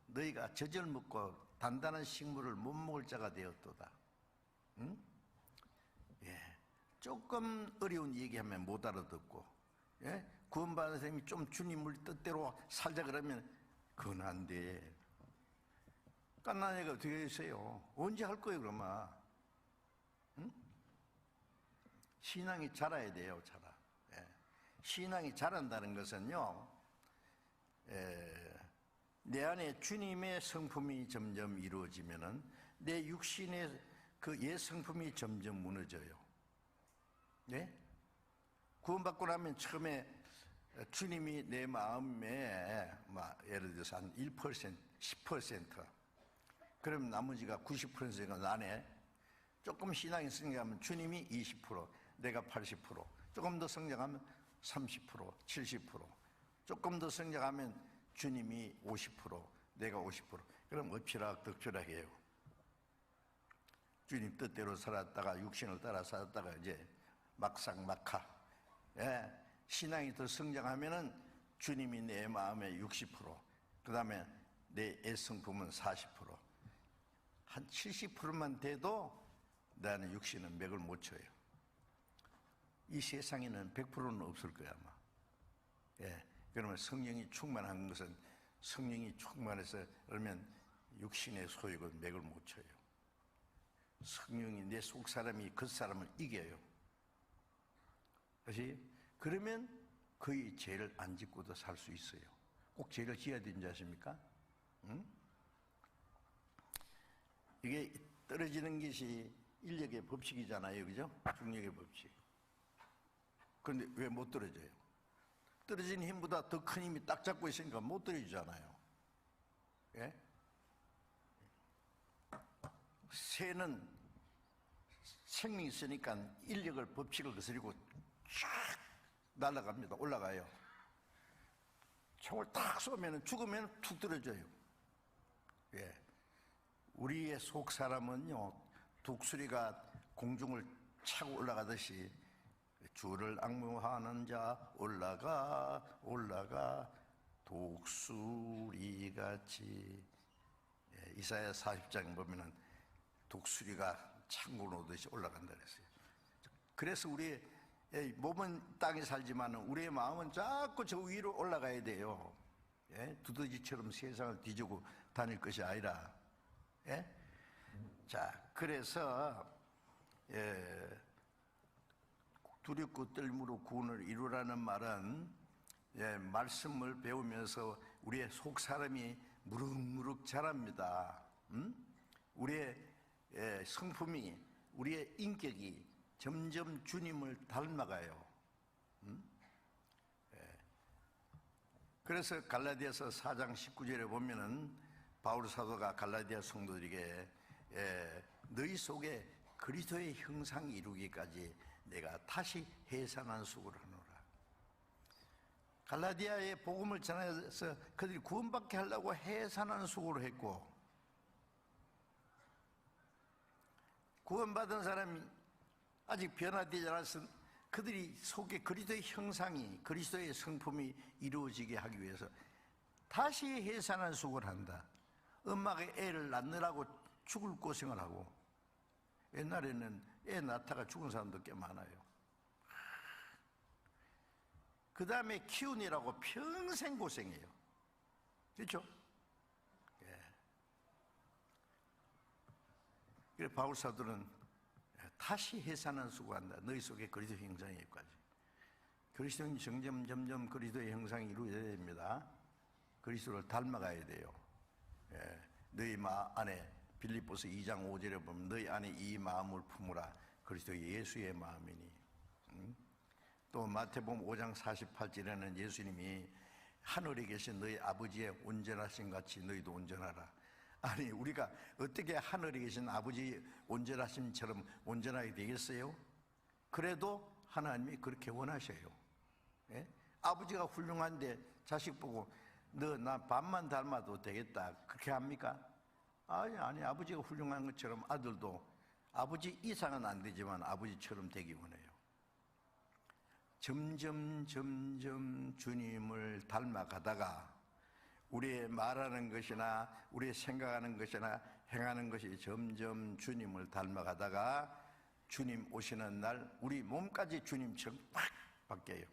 너희가 젖을 먹고 단단한 식물을 못 먹을 자가 되었도다. 조금 어려운 얘기하면 못 알아듣고, 구원받은 사람이 좀 주님을 뜻대로 살자 그러면 그건 안 돼. 갓난아이가 어떻게 있어요? 언제 할 거예요, 그러면? 신앙이 자라야 돼요, 자라. 신앙이 자란다는 것은요, 내 안에 주님의 성품이 점점 이루어지면은 내 육신의 그 옛 성품이 점점 무너져요. 구원받고 나면 처음에 주님이 내 마음에 예를 들어서 한 1%, 10%, 그럼 나머지가 90%가 나네. 조금 신앙이 성장하면 주님이 20%, 내가 80%, 조금 더 성장하면 30%, 70%, 조금 더 성장하면 주님이 50%, 내가 50%. 그럼 엎치락덕치락 해요. 주님 뜻대로 살았다가 육신을 따라 살았다가 이제 막상막하. 신앙이 더 성장하면은 주님이 내 마음의 60%, 그 다음에 내 애성품은 40%. 한 70%만 돼도 나는 육신은 맥을 못 쳐요. 이 세상에는 100%는 없을 거야, 아마. 그러면 성령이 충만한 것은 성령이 충만해서 그러면 육신의 소욕은 맥을 못 쳐요. 성령이 내 속 사람이 그 사람을 이겨요. 그러면 거의 죄를 안 짓고도 살 수 있어요. 꼭 죄를 지어야 되는지 아십니까? 이게 떨어지는 것이 인력의 법칙이잖아요, 그죠? 중력의 법칙. 그런데 왜 못 떨어져요? 떨어진 힘보다 더 큰 힘이 딱 잡고 있으니까 못 떨어지잖아요. 새는 생명이 있으니까 인력을 법칙을 거스리고 쫙 날아갑니다. 올라가요. 총을 딱 쏘면 죽으면 툭 떨어져요. 우리의 속 사람은요, 독수리가 공중을 차고 올라가듯이 주를 앙무하는 자 올라가 독수리같이. 이사야 40장에 보면은 독수리가 창고 오듯이 올라간다 그랬어요. 그래서 우리의 몸은 땅에 살지만 우리의 마음은 자꾸 저 위로 올라가야 돼요. 두더지처럼 세상을 뒤지고 다닐 것이 아니라. 자, 그래서 두렵고 떨림으로 구원을 이루라는 말은 말씀을 배우면서 우리의 속 사람이 무럭무럭 자랍니다. 우리의 성품이, 우리의 인격이 점점 주님을 닮아가요. 그래서 갈라디아서 4장 19절에 보면은 바울 사도가 갈라디아 성도들에게 너희 속에 그리스도의 형상이 이루기까지 내가 다시 해산한 수고를 하노라. 갈라디아의 복음을 전해서 그들이 구원받게 하려고 해산한 수고를 했고, 구원받은 사람이 아직 변화되지 않아서 그들이 속에 그리스도의 형상이, 그리스도의 성품이 이루어지게 하기 위해서 다시 해산한 수고를 한다. 엄마가 애를 낳느라고 죽을 고생을 하고, 옛날에는 애 낳다가 죽은 사람도 꽤 많아요. 그 다음에 키우느라고 평생 고생해요. 그렇죠? 예. 그래서 바울 사도는 다시 해산한 수고한다. 너희 속에 그리스도 형상이 있까지. 그리스도는 점점 그리스도의 형상이 이루어져야 됩니다. 그리스도를 닮아가야 돼요. 예. 너희 안에 빌립보서 2장 5절에 보면 너희 안에 이 마음을 품으라. 그리스도 예수의 마음이니. 또 마태복음 5장 48절에는 예수님이 하늘에 계신 너희 아버지의 온전하신 같이 너희도 온전하라. 아니, 우리가 어떻게 하늘에 계신 아버지 온전하심처럼 온전하게 되겠어요? 그래도 하나님이 그렇게 원하셔요. 예? 아버지가 훌륭한데 자식 보고 너 나 반만 닮아도 되겠다 그렇게 합니까? 아니, 아버지가 훌륭한 것처럼 아들도 아버지 이상은 안 되지만 아버지처럼 되기 원해요. 점점 주님을 닮아가다가 우리의 말하는 것이나 우리의 생각하는 것이나 행하는 것이 점점 주님을 닮아가다가 주님 오시는 날 우리 몸까지 주님처럼 확 바뀌어요.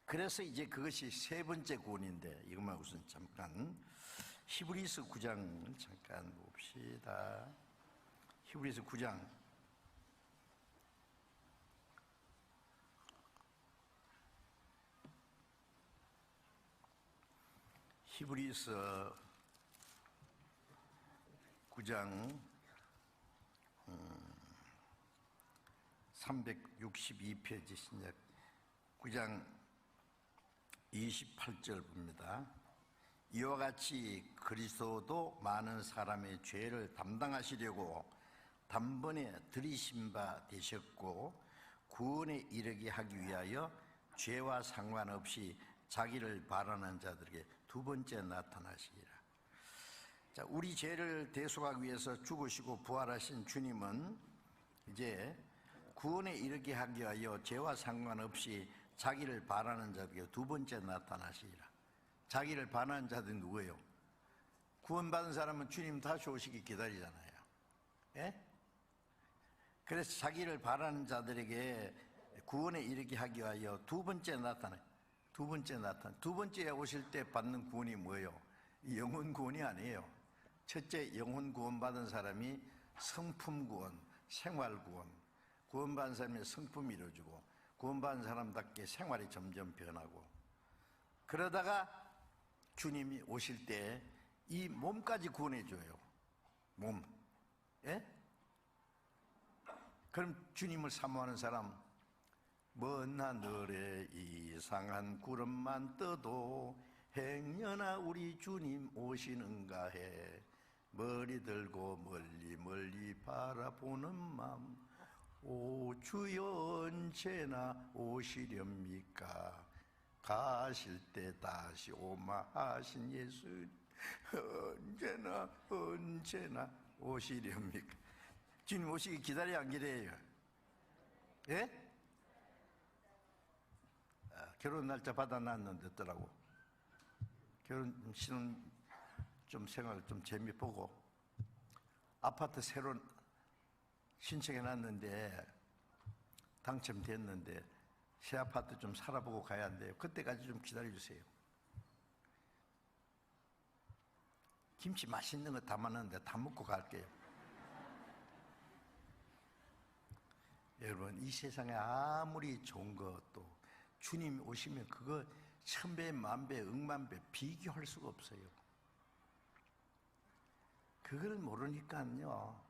그래서 이제 그것이 세 번째 구원인데, 이것만 우선 잠깐 히브리서 9장 잠깐 봅시다. 히브리서 9장 히브리서 9장 362페이지 신약 9장 28절 봅니다. 이와 같이 그리스도도 많은 사람의 죄를 담당하시려고 단번에 들이신 바 되셨고 구원에 이르게 하기 위하여 죄와 상관없이 자기를 바라는 자들에게 두 번째 나타나시리라. 자, 우리 죄를 대속하기 위해서 죽으시고 부활하신 주님은 이제 구원에 이르게 하기 위하여 죄와 상관없이 자기를 바라는 자들에게 두 번째 나타나시리라. 자기를 바라는 자들이 누구예요? 구원받은 사람은 주님 다시 오시기 기다리잖아요. 예? 그래서 자기를 바라는 자들에게 구원에 이르게 하기 위하여 두 번째 나타나요. 두 번째에 오실 때 받는 구원이 뭐예요? 영혼 구원이 아니에요. 첫째, 영혼 구원 받은 사람이 성품 구원, 생활 구원. 구원받은 사람의 성품이 이루어지고 구원받은 사람답게 생활이 점점 변하고, 그러다가 주님이 오실 때 이 몸까지 구원해 줘요. 몸. 예? 그럼 주님을 사모하는 사람, 먼 하늘에 이상한 구름만 떠도 행여나 우리 주님 오시는가 해 머리 들고 멀리 바라보는 마음, 오 주여 언제나 오시렵니까? 가실 때 다시 오마 하신 예수 언제나 오시렵니까? 주님 오시기 기다려 안 기다려요? 예? 결혼 날짜 받아놨는데 더라고. 결혼 신혼 좀 생활 좀 재미 보고 아파트 새로 신청해놨는데 당첨됐는데 새 아파트 좀 살아보고 가야 한대요. 그때까지 좀 기다려주세요. 김치 맛있는 거 담았는데 다 먹고 갈게요. 여러분, 이 세상에 아무리 좋은 것도 주님 오시면 그거 천배, 만배, 억만배 비교할 수가 없어요. 그걸 모르니까요,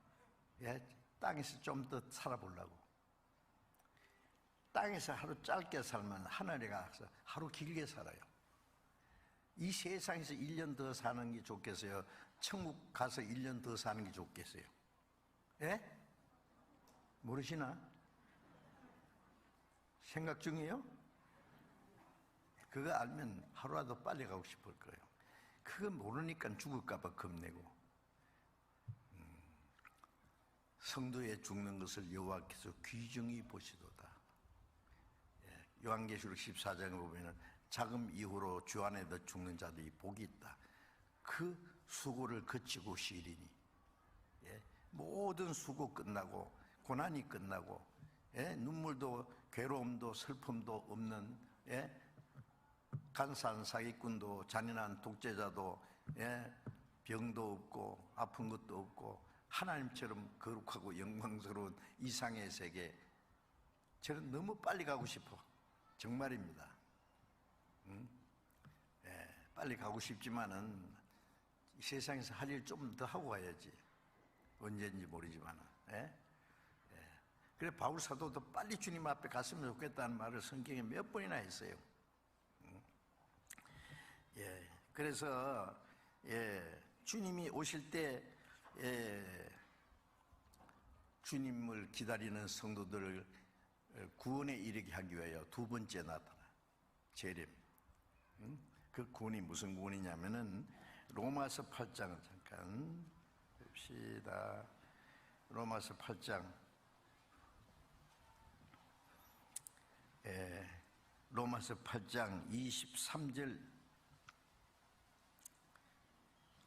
땅에서 좀 더 살아보려고. 땅에서 하루 짧게 살면 하늘에 가서 하루 길게 살아요. 이 세상에서 1년 더 사는 게 좋겠어요? 천국 가서 1년 더 사는 게 좋겠어요? 예? 모르시나? 생각 중이에요? 그거 알면 하루라도 빨리 가고 싶을 거예요. 그거 모르니까 죽을까 봐 겁내고. 성도의 죽는 것을 여호와께서 귀중히 보시도다. 요한계시록 14장에 보면 자금 이후로 주 안에 더 죽는 자들이 복이 있다. 그 수고를 거치고 쉬리니. 예? 모든 수고 끝나고 고난이 끝나고, 예? 눈물도 괴로움도 슬픔도 없는, 예? 간사한 사기꾼도 잔인한 독재자도, 예? 병도 없고 아픈 것도 없고 하나님처럼 거룩하고 영광스러운 이상의 세계, 저는 너무 빨리 가고 싶어. 정말입니다. 예, 빨리 가고 싶지만은 이 세상에서 할 일 좀 더 하고 가야지. 언제인지 모르지만은. 예? 예. 그래 바울 사도도 빨리 주님 앞에 갔으면 좋겠다는 말을 성경에 몇 번이나 했어요. 예. 그래서 예, 주님이 오실 때, 예, 주님을 기다리는 성도들을 구원에 이르게 하기 위하여 두 번째 나타나 재림. 그 구원이 무슨 구원이냐면은 로마서 8장을 잠깐 봅시다. 로마서 8장. 로마서 8장 23절.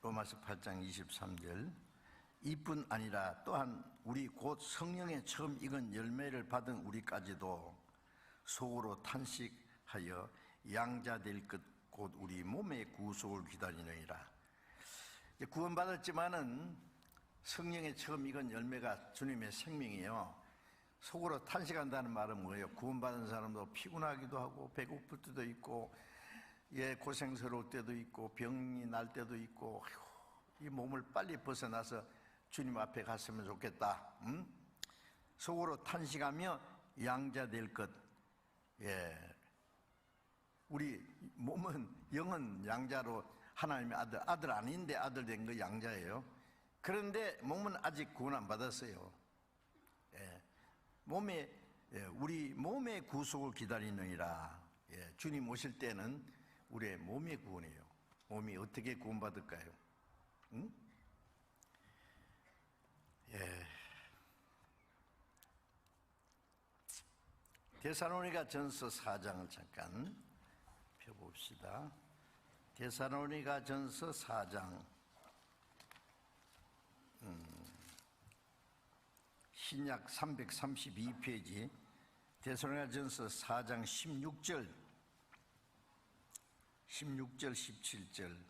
로마서 8장 23절. 이뿐 아니라 또한 우리 곧 성령의 처음 익은 열매를 받은 우리까지도 속으로 탄식하여 양자될 것 곧 우리 몸의 구속을 기다리느니라. 구원받았지만은 성령의 처음 익은 열매가 주님의 생명이에요. 속으로 탄식한다는 말은 뭐예요? 구원받은 사람도 피곤하기도 하고 배고플 때도 있고, 예, 고생스러울 때도 있고 병이 날 때도 있고, 이 몸을 빨리 벗어나서 주님 앞에 갔으면 좋겠다. 속으로 탄식하며 양자될 것. 예, 우리 몸은, 영은 양자로 하나님의 아들 아닌데 아들 된 거 양자예요. 그런데 몸은 아직 구원 안 받았어요. 예, 우리 몸의 구속을 기다리느니라. 예, 주님 오실 때는 우리의 몸의 구원이에요. 몸이 어떻게 구원받을까요? 예. 데살로니가 전서 4장을 잠깐 펴봅시다. 데살로니가 전서 4장. 신약 332페이지. 데살로니가 전서 4장 16절, 17절.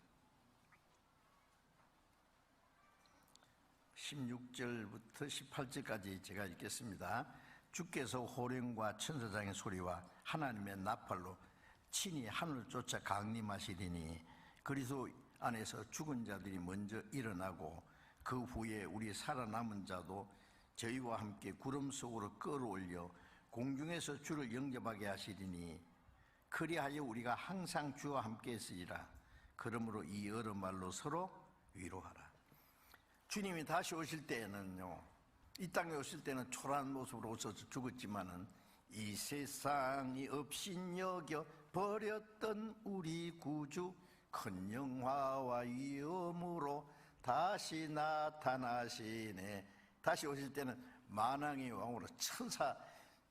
16절부터 18절까지 제가 읽겠습니다. 주께서 호령과 천사장의 소리와 하나님의 나팔로 친히 하늘을 쫓아 강림하시리니 그리스도 안에서 죽은 자들이 먼저 일어나고 그 후에 우리 살아남은 자도 저희와 함께 구름 속으로 끌어올려 공중에서 주를 영접하게 하시리니 그리하여 우리가 항상 주와 함께 있으리라. 그러므로 이 여러 말로 서로 위로하라. 주님이 다시 오실 때에는요, 이 땅에 오실 때는 초라한 모습으로 오셔서 죽었지만은 이 세상이 없인 여겨 버렸던 우리 구주 큰 영화와 위엄으로 다시 나타나시네. 다시 오실 때는 만왕의 왕으로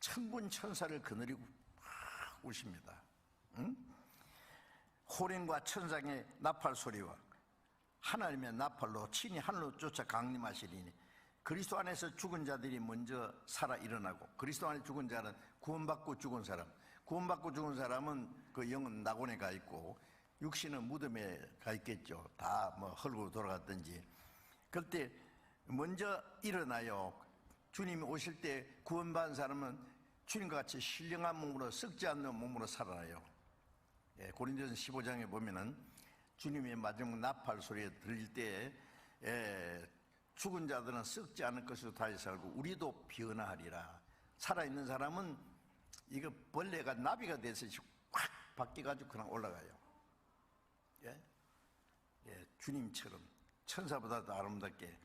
천군 천사를 거느리고 막 오십니다. 호령과 천상의 나팔 소리와 하나님의 나팔로 친히 하늘로 쫓아 강림하시리니 그리스도 안에서 죽은 자들이 먼저 살아 일어나고, 그리스도 안에 죽은 자는 구원받고 죽은 사람, 구원받고 죽은 사람은 그 영은 낙원에 가 있고 육신은 무덤에 가 있겠죠. 다 뭐 헐고 돌아갔든지. 그때 먼저 일어나요. 주님이 오실 때 구원받은 사람은 주님과 같이 신령한 몸으로, 썩지 않는 몸으로 살아나요. 예, 고린도전서 15장에 보면은 주님의 마지막 나팔 소리에 들릴 때, 죽은 자들은 썩지 않을 것으로 다시 살고 우리도 변화하리라. 살아있는 사람은 이거 벌레가 나비가 돼서 확 바뀌어가지고 그냥 올라가요. 예? 예, 주님처럼 천사보다도 아름답게.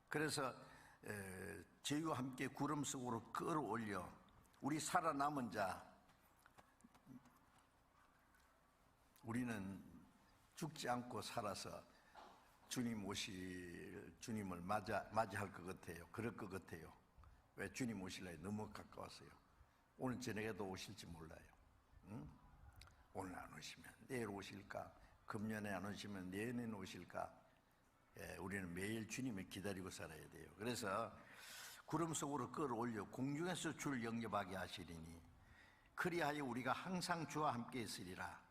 그래서 저희와 함께 구름 속으로 끌어올려 우리 살아남은 자, 우리는 죽지 않고 살아서 주님 오실 주님을 맞이할 것 같아요. 그럴 것 같아요. 왜? 주님 오실래 너무 가까웠어요. 오늘 저녁에도 오실지 몰라요. 오늘 안 오시면 내일 오실까, 금년에 안 오시면 내년에 오실까? 예, 우리는 매일 주님을 기다리고 살아야 돼요. 그래서 구름 속으로 끌어올려 공중에서 주를 영접하게 하시리니 그리하여 우리가 항상 주와 함께 있으리라.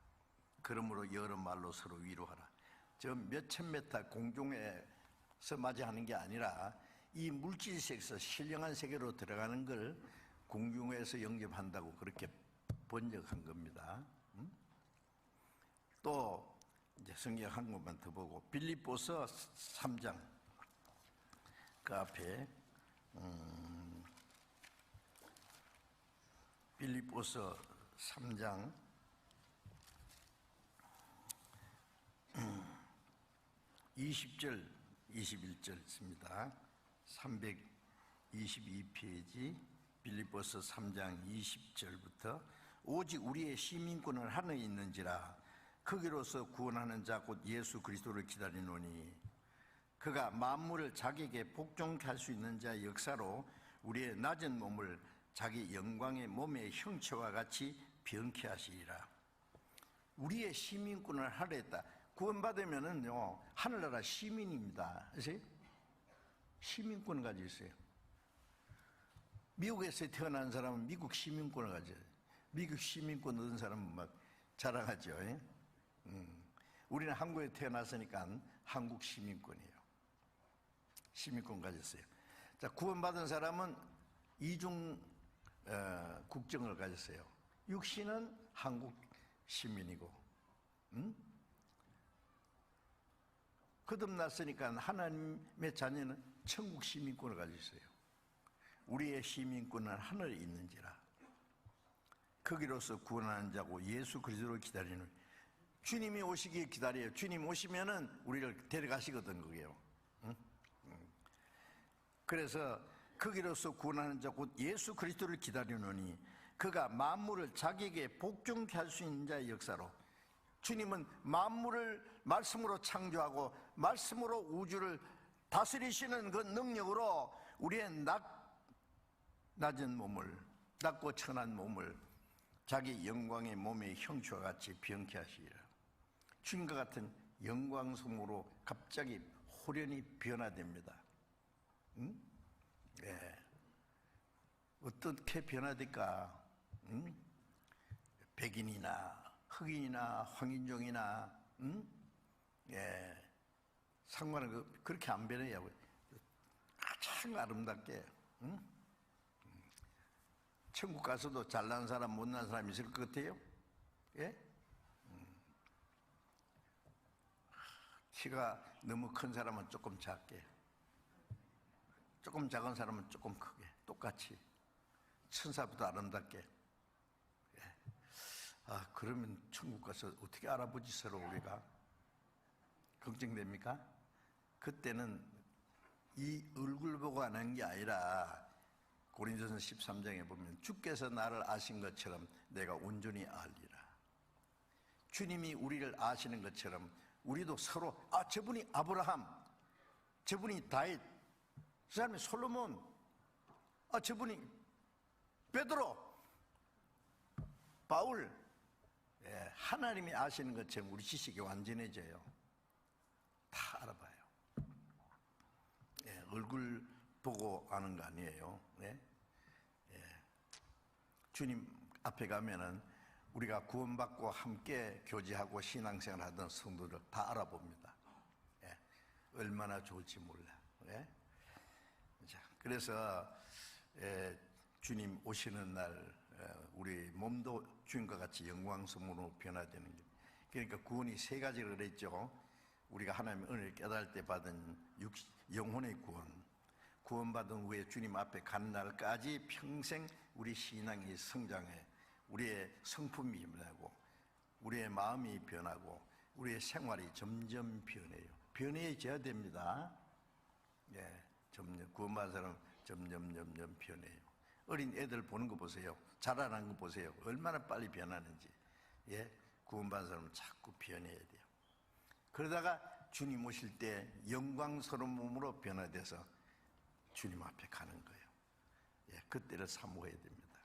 그러므로 여러 말로 서로 위로하라. 저 몇천 메타 공중에서 맞이하는 게 아니라 이 물질 세계에서 신령한 세계로 들어가는 걸 공중에서 영접한다고 그렇게 번역한 겁니다. 또 이제 성경 한 권만 더 보고 빌립보서 3장 그 앞에 빌립보서 3장 20절 21절 있습니다. 322페이지 빌립보서 3장 20절부터 오직 우리의 시민권은 하늘에 있는지라 거기로서 구원하는 자 곧 예수 그리스도를 기다리노니 그가 만물을 자기에게 복종케 할 수 있는 자의 역사로 우리의 낮은 몸을 자기 영광의 몸의 형체와 같이 변케 하시리라. 우리의 시민권을 하늘에 있다. 구원받으면은요 하늘나라 시민입니다. 아세요? 시민권을 가지고 있어요. 미국에서 태어난 사람은 미국 시민권을 가져요. 미국 시민권 얻은 사람은 막 자랑하죠. 우리는 한국에 태어났으니까 한국 시민권이에요. 시민권 가졌어요. 자, 구원받은 사람은 이중 국적을 가졌어요. 육신은 한국 시민이고, 거듭났으니까 하나님의 자녀는 천국 시민권을 가지고 있어요. 우리의 시민권은 하늘에 있는지라 거기로서 구원하는 자고 예수 그리스도를 기다리는 주님이 오시길 기다려요. 주님 오시면은 우리를 데려가시거든 그게요. 그래서 거기로서 구원하는 자 곧 예수 그리스도를 기다리노니 그가 만물을 자기에게 복종케 할 수 있는 자의 역사로 주님은 만물을 말씀으로 창조하고 말씀으로 우주를 다스리시는 그 능력으로 우리의 낮은 몸을 낮고 천한 몸을 자기 영광의 몸의 형체와 같이 변케 하시리라. 주님과 같은 영광성으로 갑자기 호련히 변화됩니다. 예. 어떻게 변화될까? 백인이나 흑인이나 황인종이나 예. 상관은 그렇게 안 변해요. 가장 아름답게. 천국 가서도 잘난 사람 못난 사람 있을 것 같아요? 예? 키가 너무 큰 사람은 조금 작게, 조금 작은 사람은 조금 크게, 똑같이 천사보다 아름답게. 예. 아, 그러면 천국 가서 어떻게 알아보지 서로 우리가? 걱정됩니까? 그때는 이 얼굴 보고 하는 게 아니라 고린도전서 13장에 보면 주께서 나를 아신 것처럼 내가 온전히 알리라. 주님이 우리를 아시는 것처럼 우리도 서로 저분이 아브라함, 저분이 다윗, 그 사람이 솔로몬, 저분이 베드로, 바울. 예, 하나님이 아시는 것처럼 우리 지식이 완전해져요. 다 알아봐요. 예, 얼굴 보고 아는 거 아니에요. 네? 예. 주님 앞에 가면은 우리가 구원받고 함께 교제하고 신앙생활 하던 성도들 다 알아봅니다. 예. 얼마나 좋을지 몰라. 예? 자, 그래서 주님 오시는 날 우리 몸도 주님과 같이 영광스러움으로 변화되는 게, 그러니까 구원이 세 가지를 그랬죠. 우리가 하나님의 은혜를 깨달을 때 받은 영혼의 구원받은 후에 주님 앞에 간 날까지 평생 우리 신앙이 성장해 우리의 성품이 변하고 우리의 마음이 변하고 우리의 생활이 점점 변해요. 변해져야 됩니다. 예, 점점 구원받은 사람 점점 변해요. 어린 애들 보는 거 보세요. 자라는 거 보세요. 얼마나 빨리 변하는지. 예, 구원받은 사람은 자꾸 변해야 돼요. 그러다가 주님 오실 때 영광스러운 몸으로 변화돼서 주님 앞에 가는 거예요. 예, 그때를 사모해야 됩니다.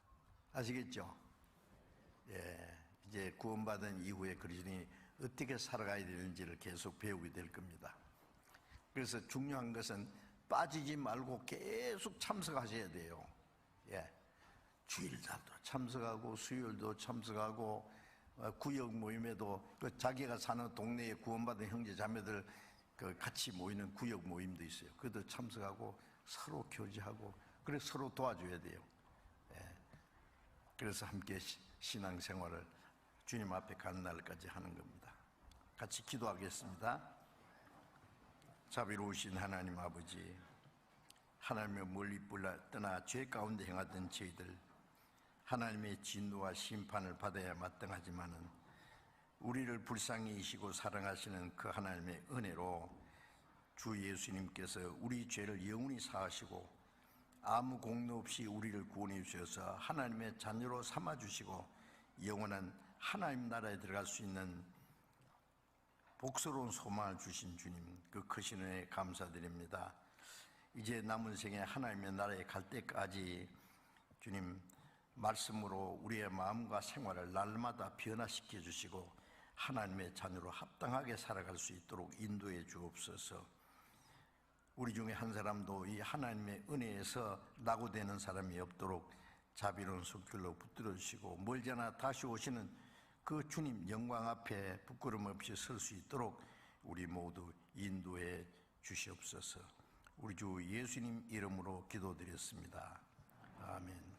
아시겠죠? 예, 이제 구원받은 이후에 그리스도인이 어떻게 살아가야 되는지를 계속 배우게 될 겁니다. 그래서 중요한 것은 빠지지 말고 계속 참석하셔야 돼요. 예. 주일날도 참석하고 수요일도 참석하고 구역 모임에도 자기가 사는 동네에 구원받은 형제 자매들 같이 모이는 구역 모임도 있어요. 그것도 참석하고 서로 교제하고 그래서 서로 도와줘야 돼요. 예. 그래서 함께 신앙생활을 주님 앞에 가는 날까지 하는 겁니다. 같이 기도하겠습니다. 자비로우신 하나님 아버지, 하나님의 멀리 떠나 죄 가운데 행하던 저희들, 하나님의 진노와 심판을 받아야 마땅하지만은 우리를 불쌍히 여기시고 사랑하시는 그 하나님의 은혜로 주 예수님께서 우리 죄를 영원히 사하시고 아무 공로 없이 우리를 구원해 주셔서 하나님의 자녀로 삼아 주시고 영원한 하나님 나라에 들어갈 수 있는 복스러운 소망을 주신 주님, 그 크신 은혜에 감사드립니다. 이제 남은 생에 하나님의 나라에 갈 때까지 주님 말씀으로 우리의 마음과 생활을 날마다 변화시켜 주시고 하나님의 자녀로 합당하게 살아갈 수 있도록 인도해 주옵소서. 우리 중에 한 사람도 이 하나님의 은혜에서 낙오되는 사람이 없도록 자비로운 손길로 붙들어 주시고 멀지않아 다시 오시는 그 주님 영광 앞에 부끄럼 없이 설 수 있도록 우리 모두 인도해 주시옵소서. 우리 주 예수님 이름으로 기도드렸습니다. 아멘.